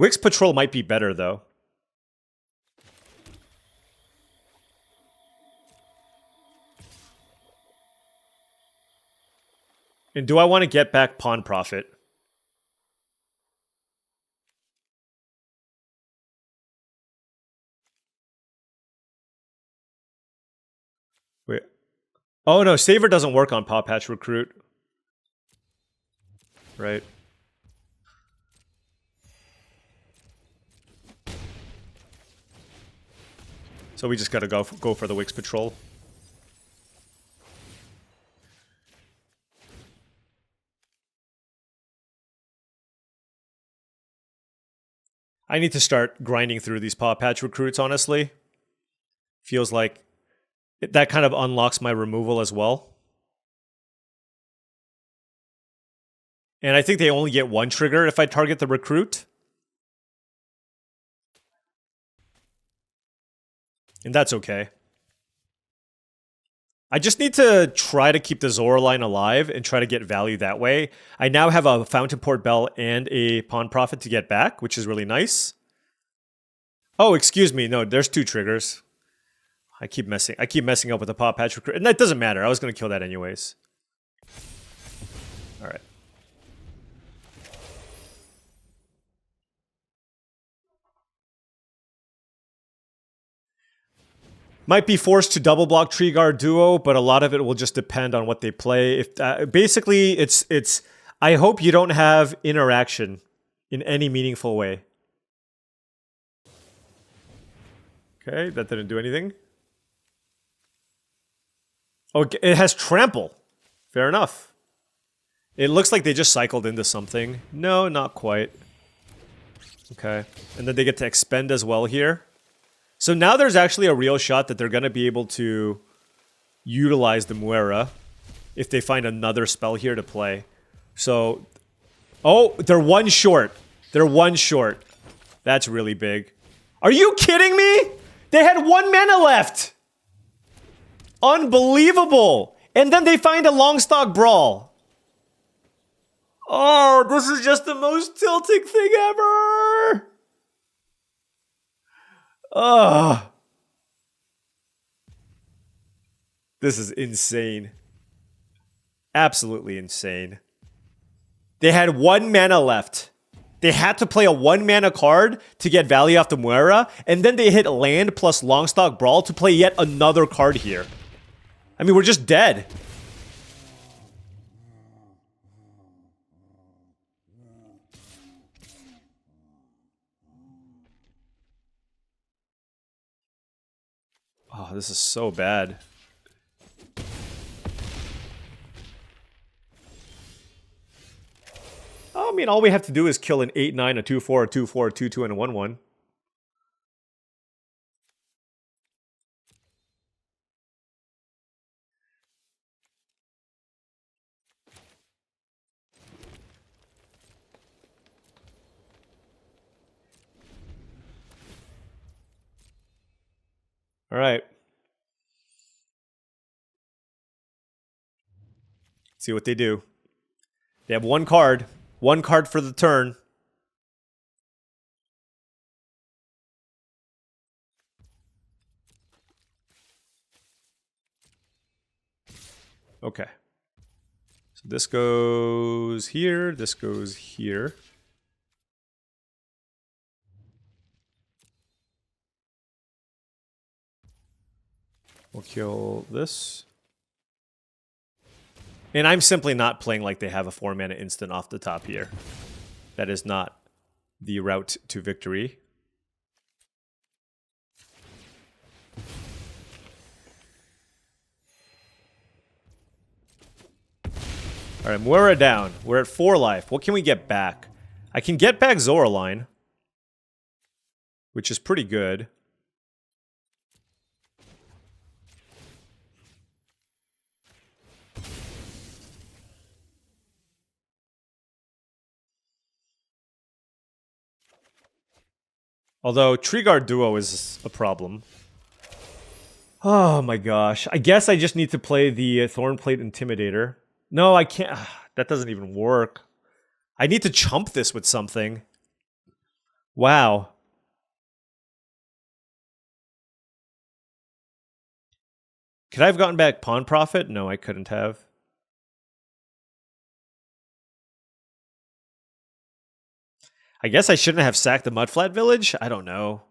Wix Patrol might be better, though. And do I want to get back Pawn Profit? Wait. Oh, no. Saver doesn't work on Paw Patch Recruit. Right. So we just gotta go for the Wix Patrol. I need to start grinding through these Paw Patch Recruits, honestly. Feels like that kind of unlocks my removal as well. And I think they only get one trigger if I target the Recruit. And that's okay. I just need to try to keep the Zora line alive and try to get value that way. I now have a Fountain Port Bell and a Pawn Profit to get back, which is really nice. Oh, excuse me. No, there's 2 triggers. I keep messing up with the Paw Patch Recruit. And that doesn't matter. I was going to kill that anyways. All right. Might be forced to double block Tree Guard Duo, but a lot of it will just depend on what they play. If basically, it's. I hope you don't have interaction in any meaningful way. Okay, that didn't do anything. Oh, it has Trample. Fair enough. It looks like they just cycled into something. No, not quite. Okay, and then they get to expend as well here. So now there's actually a real shot that they're going to be able to utilize the Muera if they find another spell here to play. So, oh, they're 1 short. They're 1 short. That's really big. Are you kidding me? They had 1 mana left. Unbelievable. And then they find a Longstock Brawl. Oh, this is just the most tilting thing ever. Ugh. This is insane. Absolutely insane. They had 1 mana left. They had to play a 1 mana card to get value off the Muera, and then they hit land plus Longstock Brawl to play yet another card here. I mean, we're just dead. Oh, this is so bad. I mean, all we have to do is kill an 8-9, a 2-4, a 2-4, a 2-2, and a 1-1. All right. See what they do. They have 1 card. 1 card for the turn. Okay. So this goes here. This goes here. We'll kill this. And I'm simply not playing like they have a 4 mana instant off the top here. That is not the route to victory. Alright, Muera down. We're at 4 life. What can we get back? I can get back Zora line, which is pretty good. Although, Tree Guard Duo is a problem. Oh my gosh. I guess I just need to play the Thornplate Intimidator. No, I can't. That doesn't even work. I need to chump this with something. Wow. Could I have gotten back pawn profit? No, I couldn't have. I guess I shouldn't have sacked the Mudflat Village? I don't know.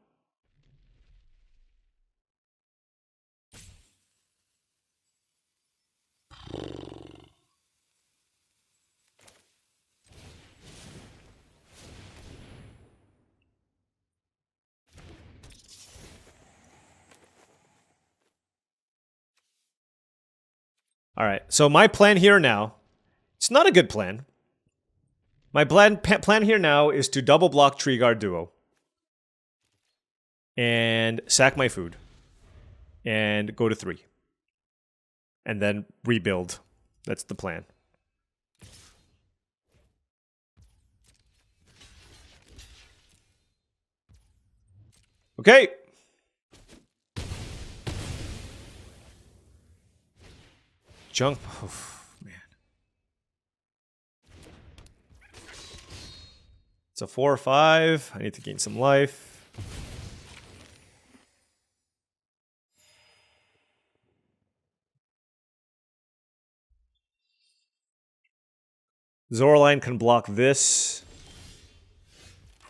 All right, so my plan here now, it's not a good plan. My plan here now is to double block Tree Guard Duo. And sack my food. And go to 3. And then rebuild. That's the plan. Okay. Junk. Oh, man. It's a 4 or 5. I need to gain some life. Zoraline can block this.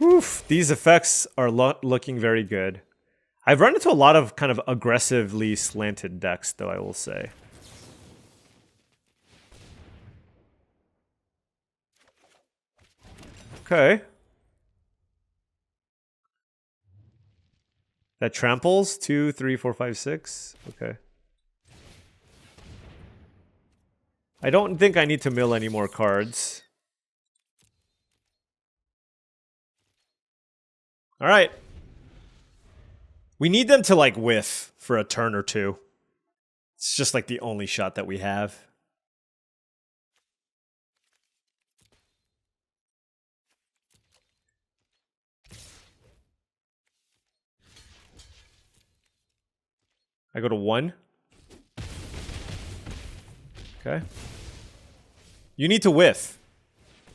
Oof, these effects are looking very good. I've run into a lot of kind of aggressively slanted decks, though, I will say. Okay. That tramples? 2, 3, 4, 5, 6. Okay. I don't think I need to mill any more cards. All right. We need them to, like, whiff for a turn or two. It's just, like, the only shot that we have. I go to 1. Okay. You need to whiff.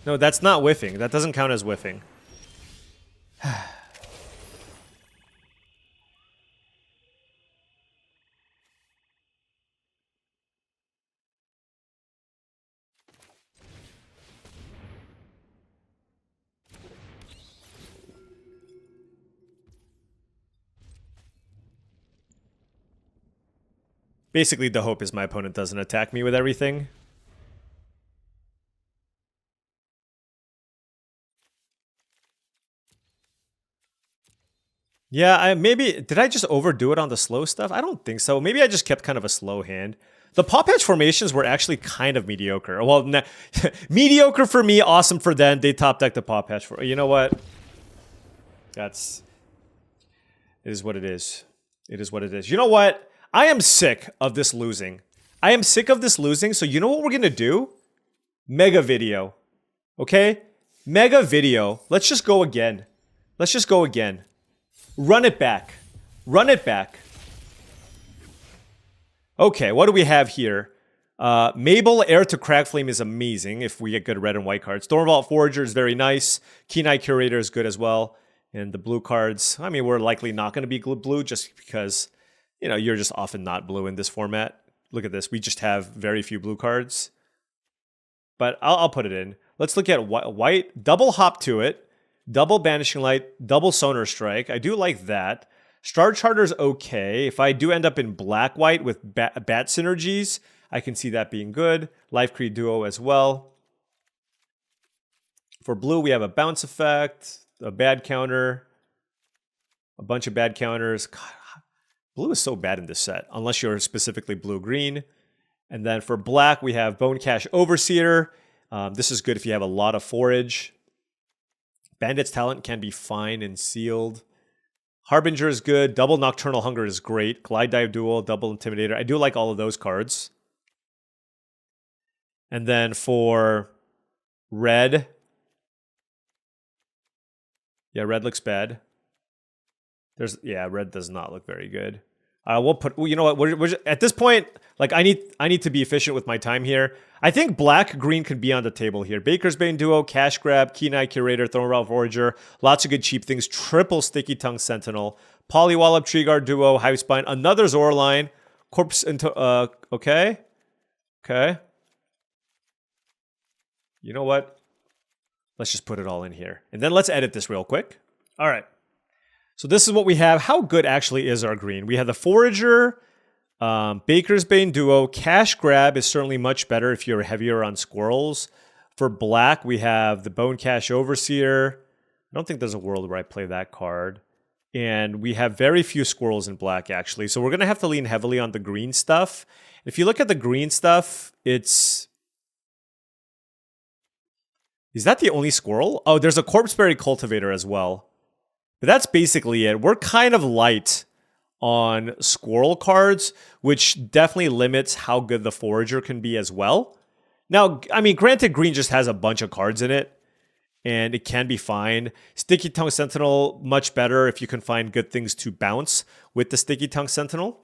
No, that's not whiffing. That doesn't count as whiffing. Basically, the hope is my opponent doesn't attack me with everything. Yeah, did I just overdo it on the slow stuff? I don't think so. Maybe I just kept kind of a slow hand. The paw patch formations were actually kind of mediocre. Well, mediocre for me, awesome for them. They top decked the paw patch for. You know what? It is what it is. It is what it is. You know what? I am sick of this losing. I am sick of this losing. So you know what we're gonna do? Mega video. Okay? Mega video. Let's just go again. Let's just go again. Run it back. Run it back. Okay, what do we have here? Mabel, Heir to Crackflame is amazing if we get good red and white cards. Stormvault Forager is very nice. Keen-Eye Curator is good as well. And the blue cards, I mean, we're likely not going to be blue just because, you know, you're just often not blue in this format. Look at this. We just have very few blue cards. But I'll put it in. Let's look at white. Double Hop to it. Double Banishing Light, double Sonar Strike. I do like that. Star Charter's okay. If I do end up in black-white with bat synergies, I can see that being good. Life Creed Duo as well. For blue, we have a bounce effect, a bad counter, a bunch of bad counters. God, blue is so bad in this set, unless you're specifically blue-green. And then for black, we have Bone Cache Overseer. This is good if you have a lot of forage. Bandit's Talent can be fine and sealed. Harbinger is good. Double Nocturnal Hunger is great. Glide Dive Duel, Double Intimidator. I do like all of those cards. And then for red. Yeah, red looks bad. Red does not look very good. We'll put, you know what, at this point, Like I need to be efficient with my time here. I think black green could be on the table here. Baker's Bane Duo, Cash Grab, Keen-Eye Curator, Thornwell Forager, lots of good cheap things. Triple Sticky Tongue Sentinel, Polywallop Tree Guard Duo, Hive Spine, another Zora line, Corpse into okay. Okay. You know what? Let's just put it all in here. And then let's edit this real quick. All right. So this is what we have. How good actually is our green? We have the Forager, Baker's Bane Duo. Cash Grab is certainly much better if you're heavier on squirrels. For black, we have the Bone Cash Overseer. I don't think there's a world where I play that card. And we have very few squirrels in black, actually. So we're going to have to lean heavily on the green stuff. If you look at the green stuff, it's... Is that the only squirrel? Oh, there's a Corpseberry Cultivator as well. But that's basically it. We're kind of light on squirrel cards, which definitely limits how good the Forager can be as well. Now, I mean, granted, green just has a bunch of cards in it, and it can be fine. Sticky Tongue Sentinel, much better if you can find good things to bounce with the Sticky Tongue Sentinel.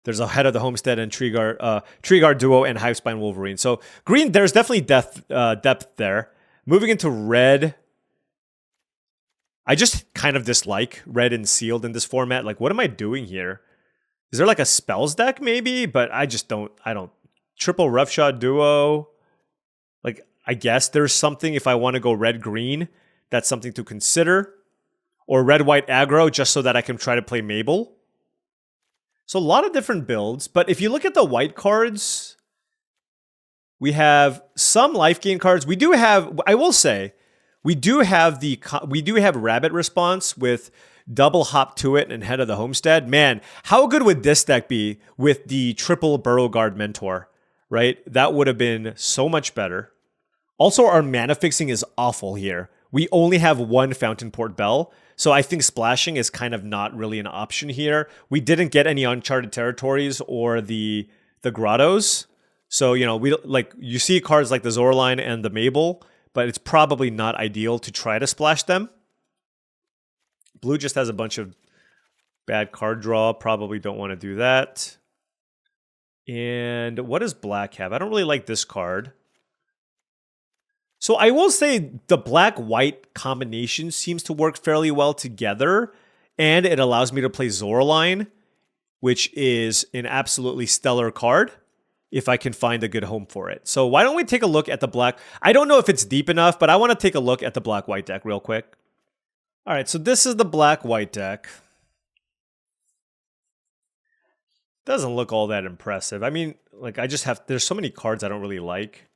There's a Head of the Homestead and Tree Guard Duo and Hive Spine Wolverine. So green, there's definitely depth there. Moving into red, I just kind of dislike red and sealed in this format. Like, what am I doing here? Is there like a spells deck maybe? But I don't. Triple Roughshod Duo. Like, I guess there's something if I want to go red-green. That's something to consider. Or red-white aggro just so that I can try to play Mabel. So a lot of different builds. But if you look at the white cards, we have some life gain cards. We do have, I will say, we do have Rabbit Response with double Hop to it and Head of the Homestead. Man, how good would this deck be with the triple Burrow Guard Mentor, right? That would have been so much better. Also, our mana fixing is awful here. We only have one Fountain Port Bell, so I think splashing is kind of not really an option here. We didn't get any Uncharted Territories or the Grottos. So, you know, you see cards like the Zorline and the Mabel, but it's probably not ideal to try to splash them. Blue just has a bunch of bad card draw. Probably don't want to do that. And what does black have? I don't really like this card. So I will say the black-white combination seems to work fairly well together. And it allows me to play Zorline, which is an absolutely stellar card, if I can find a good home for it. So why don't we take a look at the black... I don't know if it's deep enough, but I want to take a look at the black-white deck real quick. All right, so this is the black-white deck. Doesn't look all that impressive. I mean, like, there's so many cards I don't really like.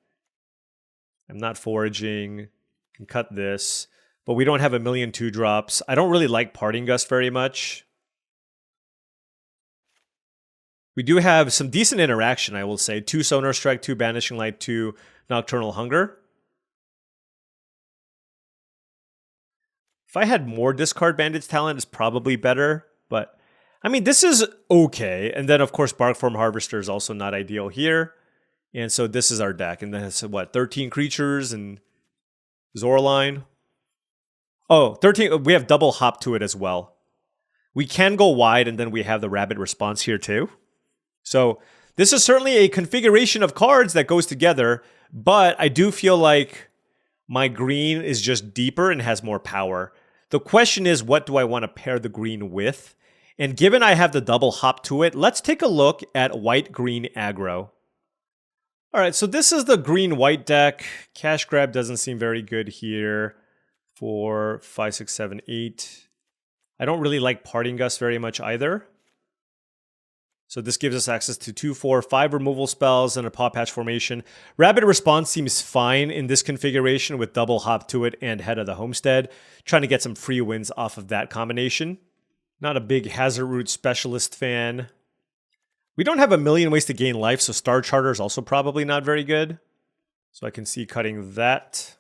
I'm not foraging. Can cut this. But we don't have a million 2-drops. I don't really like Parting Gust very much. We do have some decent interaction, I will say. 2 Sonar Strike, 2 Banishing Light, 2 Nocturnal Hunger. If I had more Discard Bandage Talent, it's probably better. But, I mean, this is okay. And then, of course, Barkform Harvester is also not ideal here. And so this is our deck. And then it's, 13 creatures and Zorline. Oh, 13. We have double Hop to it as well. We can go wide, and then we have the Rabbit Response here too. So this is certainly a configuration of cards that goes together, but I do feel like my green is just deeper and has more power. The question is, what do I want to pair the green with? And given I have the double Hop to it, let's take a look at white-green aggro. All right, so this is the green-white deck. Cash Grab doesn't seem very good here. 4, 5, 6, 7, 8. I don't really like Parting Gust very much either. So this gives us access to 2, 4, 5 removal spells and a Paw Patch formation. Rapid Response seems fine in this configuration with double Hop to it and Head of the Homestead. Trying to get some free wins off of that combination. Not a big Hazard Root Specialist fan. We don't have a million ways to gain life, so Star Charter is also probably not very good. So I can see cutting that.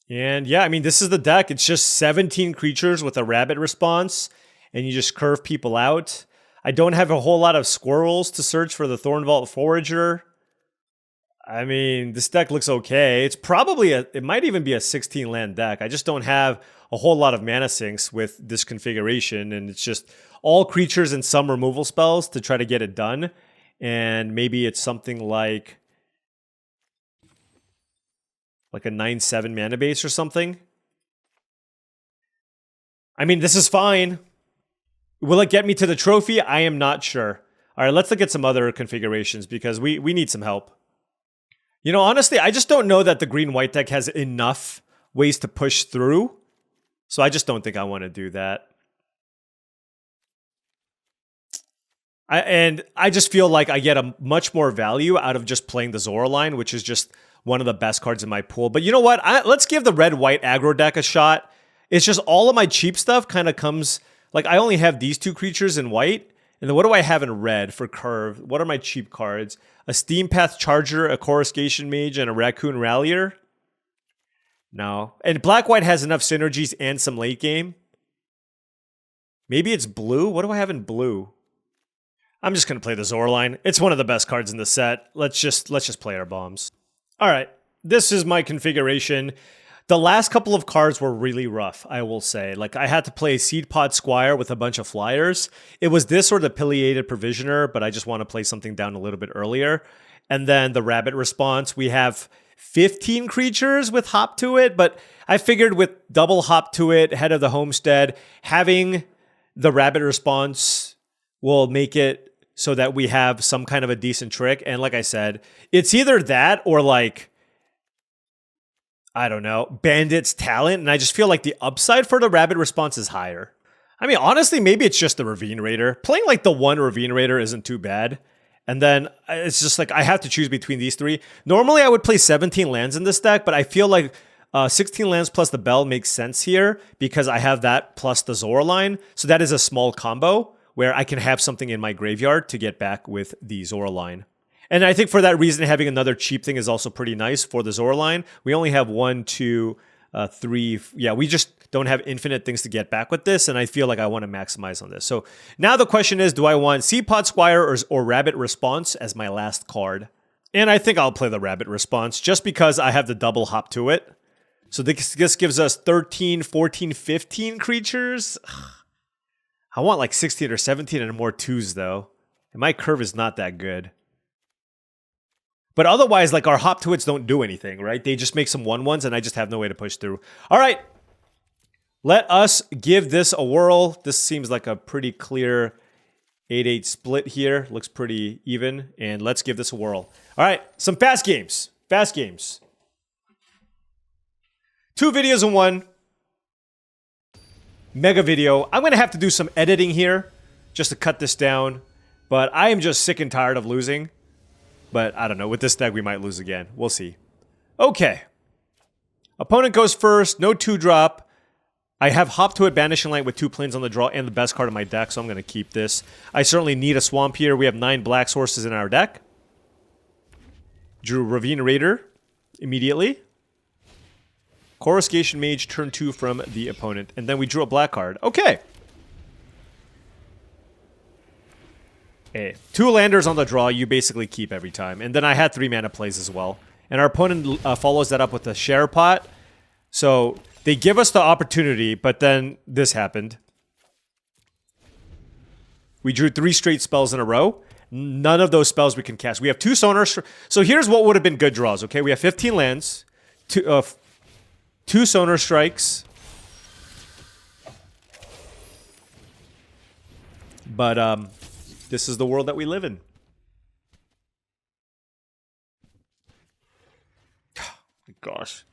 And yeah, I mean, this is the deck. It's just 17 creatures with a Rabbit Response, and you just curve people out. I don't have a whole lot of squirrels to search for the Thornvault Forager. I mean, this deck looks okay. It's probably it might even be a 16 land deck. I just don't have a whole lot of mana sinks with this configuration, and it's just all creatures and some removal spells to try to get it done. And maybe it's something like a 9/7 mana base or something. I mean, this is fine. Will it get me to the trophy? I am not sure. All right, let's look at some other configurations because we need some help. You know, honestly, I just don't know that the green-white deck has enough ways to push through. So I just don't think I want to do that. I just feel like I get a much more value out of just playing the Zora line, which is just one of the best cards in my pool. But you know what? Let's give the red-white aggro deck a shot. It's just all of my cheap stuff kind of comes... Like, I only have these two creatures in white. And then what do I have in red for curve? What are my cheap cards? A Steam Path Charger, a Coruscation Mage, and a Raccoon Rallier? No. And black-white has enough synergies and some late game. Maybe it's blue? What do I have in blue? I'm just going to play the Zora line. It's one of the best cards in the set. Let's just play our bombs. All right. This is my configuration. The last couple of cards were really rough, I will say. Like, I had to play Seed Pod Squire with a bunch of flyers. It was this or the Pileated Provisioner, but I just want to play something down a little bit earlier. And then the Rabbit Response. We have 15 creatures with Hop to it, but I figured with double Hop to it, Head of the Homestead, having the Rabbit Response will make it so that we have some kind of a decent trick. And like I said, it's either that or like... I don't know, Bandit's Talent, and I just feel like the upside for the Rabbit Response is higher. I mean, honestly, maybe it's just the Ravine Raider. Playing like the one Ravine Raider isn't too bad. And then it's just like I have to choose between these three. Normally, I would play 17 lands in this deck, but I feel like 16 lands plus the Bell makes sense here because I have that plus the Zora line. So that is a small combo where I can have something in my graveyard to get back with the Zora line. And I think for that reason, having another cheap thing is also pretty nice for the Zora line. We only have 1, 2, 3. Yeah, we just don't have infinite things to get back with this, and I feel like I want to maximize on this. So now the question is, do I want Seed Pod Squire or Rabbit Response as my last card? And I think I'll play the Rabbit Response just because I have the double hop to it. So this gives us 13, 14, 15 creatures. I want like 16 or 17 and more 2s, though. And my curve is not that good. But otherwise, like, our hop to its don't do anything, right? They just make some 1/1s, and I just have no way to push through. All right. Let us give this a whirl. This seems like a pretty clear 8-8 split here. Looks pretty even. And let's give this a whirl. All right. Some fast games. Fast games. 2 videos in one. Mega video. I'm going to have to do some editing here just to cut this down. But I am just sick and tired of losing. But I don't know. With this deck, we might lose again. We'll see. Okay. Opponent goes first. No 2-drop. I have Hop to it, Banishing Light with 2 planes on the draw and the best card in my deck, so I'm going to keep this. I certainly need a Swamp here. We have 9 black sources in our deck. Drew Ravine Raider immediately. Coruscation Mage, turn 2 from the opponent. And then we drew a black card. Okay. 2 landers on the draw, you basically keep every time. And then I had 3 mana plays as well. And our opponent follows that up with a Share Pot. So they give us the opportunity, but then this happened. We drew 3 straight spells in a row. None of those spells we can cast. We have 2 Sonar... So here's what would have been good draws, okay? We have 15 lands, 2 Sonar Strikes. But, this is the world that we live in. Gosh.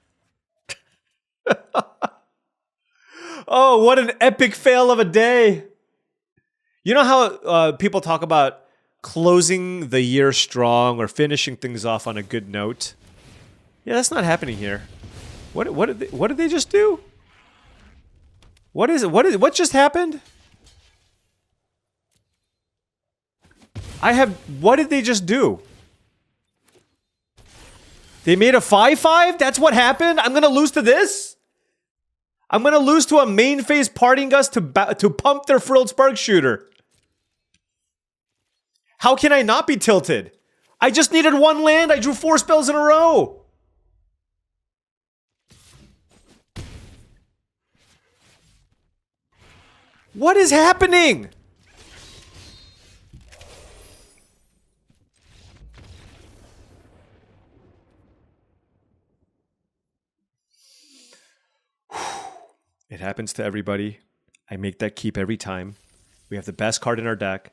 Oh, what an epic fail of a day. You know how people talk about closing the year strong or finishing things off on a good note? Yeah, that's not happening here. What did they just do? What is it? What just happened? What did they just do? They made a 5/5? That's what happened? I'm gonna lose to this? I'm gonna lose to a main phase Parting Gust to pump their Frilled Spark Shooter. How can I not be tilted? I just needed 1 land. I drew 4 spells in a row. What is happening? It happens to everybody. I make that keep every time. We have the best card in our deck.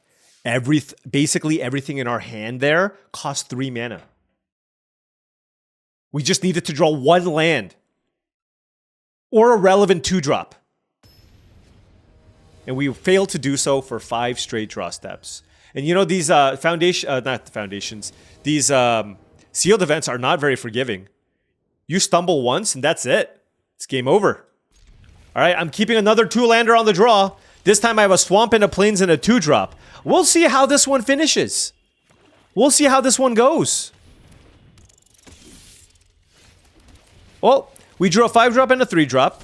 Basically everything in our hand there costs 3 mana. We just needed to draw 1 land. Or a relevant 2-drop. And we failed to do so for 5 straight draw steps. And you know, these these sealed events are not very forgiving. You stumble once and that's it. It's game over. All right, I'm keeping another 2-lander on the draw. This time I have a swamp and a plains and a 2-drop. We'll see how this one finishes. We'll see how this one goes. Well, we drew a 5-drop and a 3-drop.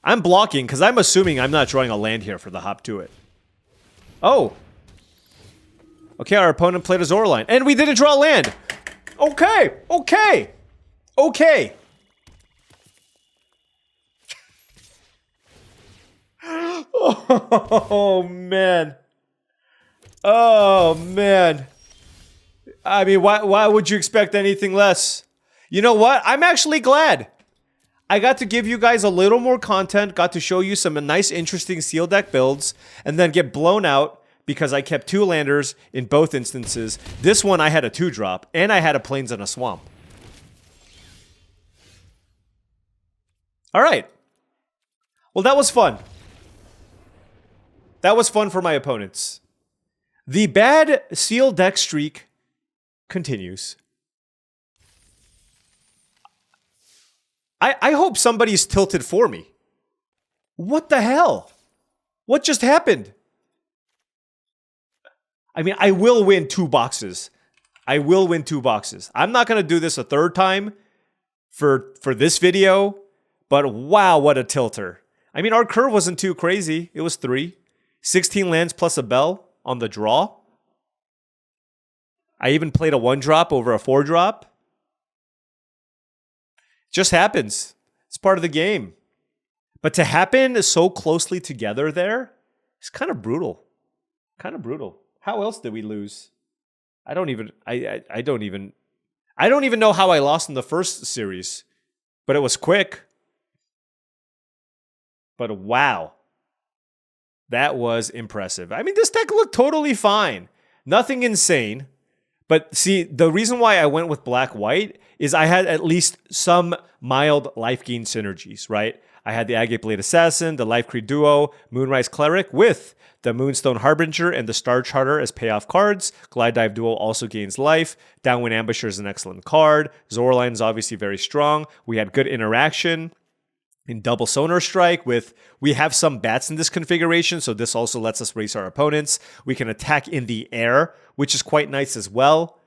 I'm blocking because I'm assuming I'm not drawing a land here for the hop to it. Oh. Okay, our opponent played a Zoroline. And we didn't draw a land. Okay, okay, okay. Oh, man. Oh, man. I mean, why would you expect anything less? You know what? I'm actually glad. I got to give you guys a little more content, got to show you some nice, interesting seal deck builds, and then get blown out because I kept 2 landers in both instances. This one, I had a 2-drop, and I had a plains and a swamp. All right. Well, that was fun. That was fun for my opponents. The bad seal deck streak continues. I hope somebody's tilted for me. What the hell? What just happened? I mean, I will win 2 boxes. I will win 2 boxes. I'm not going to do this a 3rd time for this video, but wow, what a tilter. I mean, our curve wasn't too crazy. It was 3. 16 lands plus a bell on the draw. I even played a 1-drop over a 4-drop. Just happens. It's part of the game. But to happen so closely together there, it's kind of brutal. Kind of brutal. How else did we lose? I don't even know how I lost in the first series. But it was quick. But wow. That was impressive. I mean, this deck looked totally fine. Nothing insane. But see, the reason why I went with black-white is I had at least some mild life gain synergies, right? I had the Agate Blade Assassin, the Life Creed Duo, Moonrise Cleric with the Moonstone Harbinger and the Star Charter as payoff cards. Glide Dive Duo also gains life. Downwind Ambusher is an excellent card. Zoroline is obviously very strong. We had good interaction in double Sonar Strike we have some bats in this configuration, so this also lets us race our opponents. We can attack in the air, which is quite nice as well.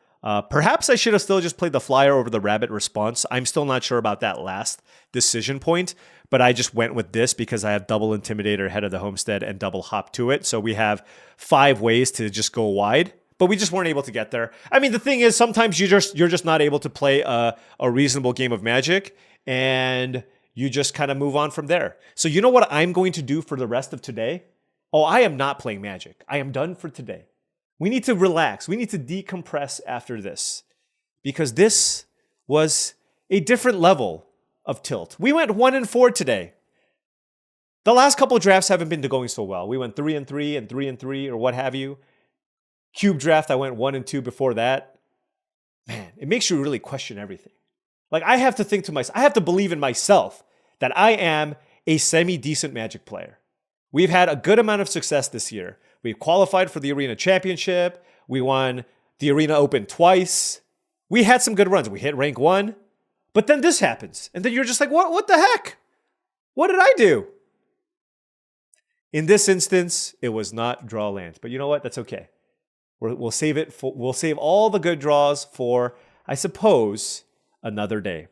Perhaps I should have still just played the flyer over the rabbit response. I'm still not sure about that last decision point, but I just went with this because I have double Intimidator, Head of the Homestead, and double Hop to it. So we have 5 ways to just go wide, but we just weren't able to get there. I mean, the thing is, sometimes you're just not able to play a reasonable game of Magic, and you just kind of move on from there. So you know what I'm going to do for the rest of today? Oh, I am not playing Magic. I am done for today. We need to relax. We need to decompress after this because this was a different level of tilt. We went 1-4 today. The last couple of drafts haven't been going so well. We went 3-3 and 3-3 or what have you. Cube draft, I went 1-2 before that. Man, it makes you really question everything. Like I have to think to myself, I have to believe in myself that I am a semi-decent Magic player. We've had a good amount of success this year. We've qualified for the Arena Championship. We won the Arena Open twice. We had some good runs. We hit rank 1. But then this happens. And then you're just like, what the heck? What did I do? In this instance, it was not draw lands. But you know what? That's okay. We'll save it. We'll save all the good draws for, I suppose, another day.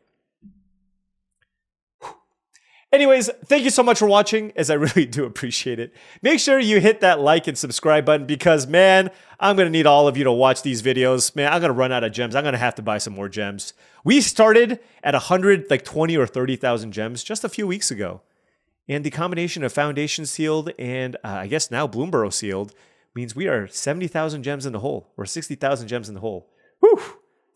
Anyways, thank you so much for watching, as I really do appreciate it. Make sure you hit that like and subscribe button because, man, I'm going to need all of you to watch these videos. Man, I'm going to run out of gems. I'm going to have to buy some more gems. We started at 100, like 20 or 30,000 gems just a few weeks ago. And the combination of Foundation sealed and I guess now Bloomburrow sealed means we are 70,000 gems in the hole or 60,000 gems in the hole. Whew!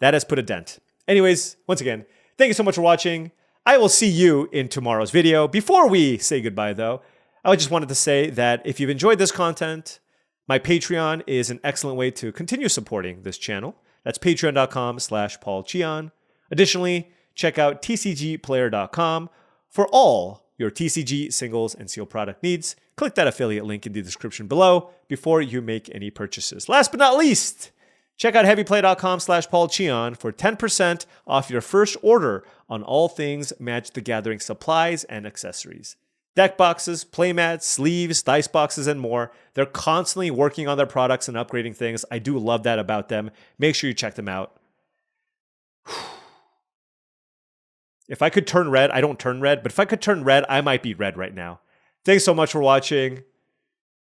That has put a dent. Anyways, once again, thank you so much for watching. I will see you in tomorrow's video. Before we say goodbye, though, I just wanted to say that if you've enjoyed this content, my Patreon is an excellent way to continue supporting this channel. That's patreon.com/paulcheon. Additionally, check out tcgplayer.com for all your TCG singles and seal product needs. Click that affiliate link in the description below before you make any purchases. Last but not least, check out heavyplay.com/paulcheon for 10% off your first order on all things Magic the Gathering supplies and accessories. Deck boxes, playmats, sleeves, dice boxes, and more. They're constantly working on their products and upgrading things. I do love that about them. Make sure you check them out. If I could turn red, I don't turn red, but if I could turn red, I might be red right now. Thanks so much for watching.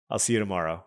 I'll see you tomorrow.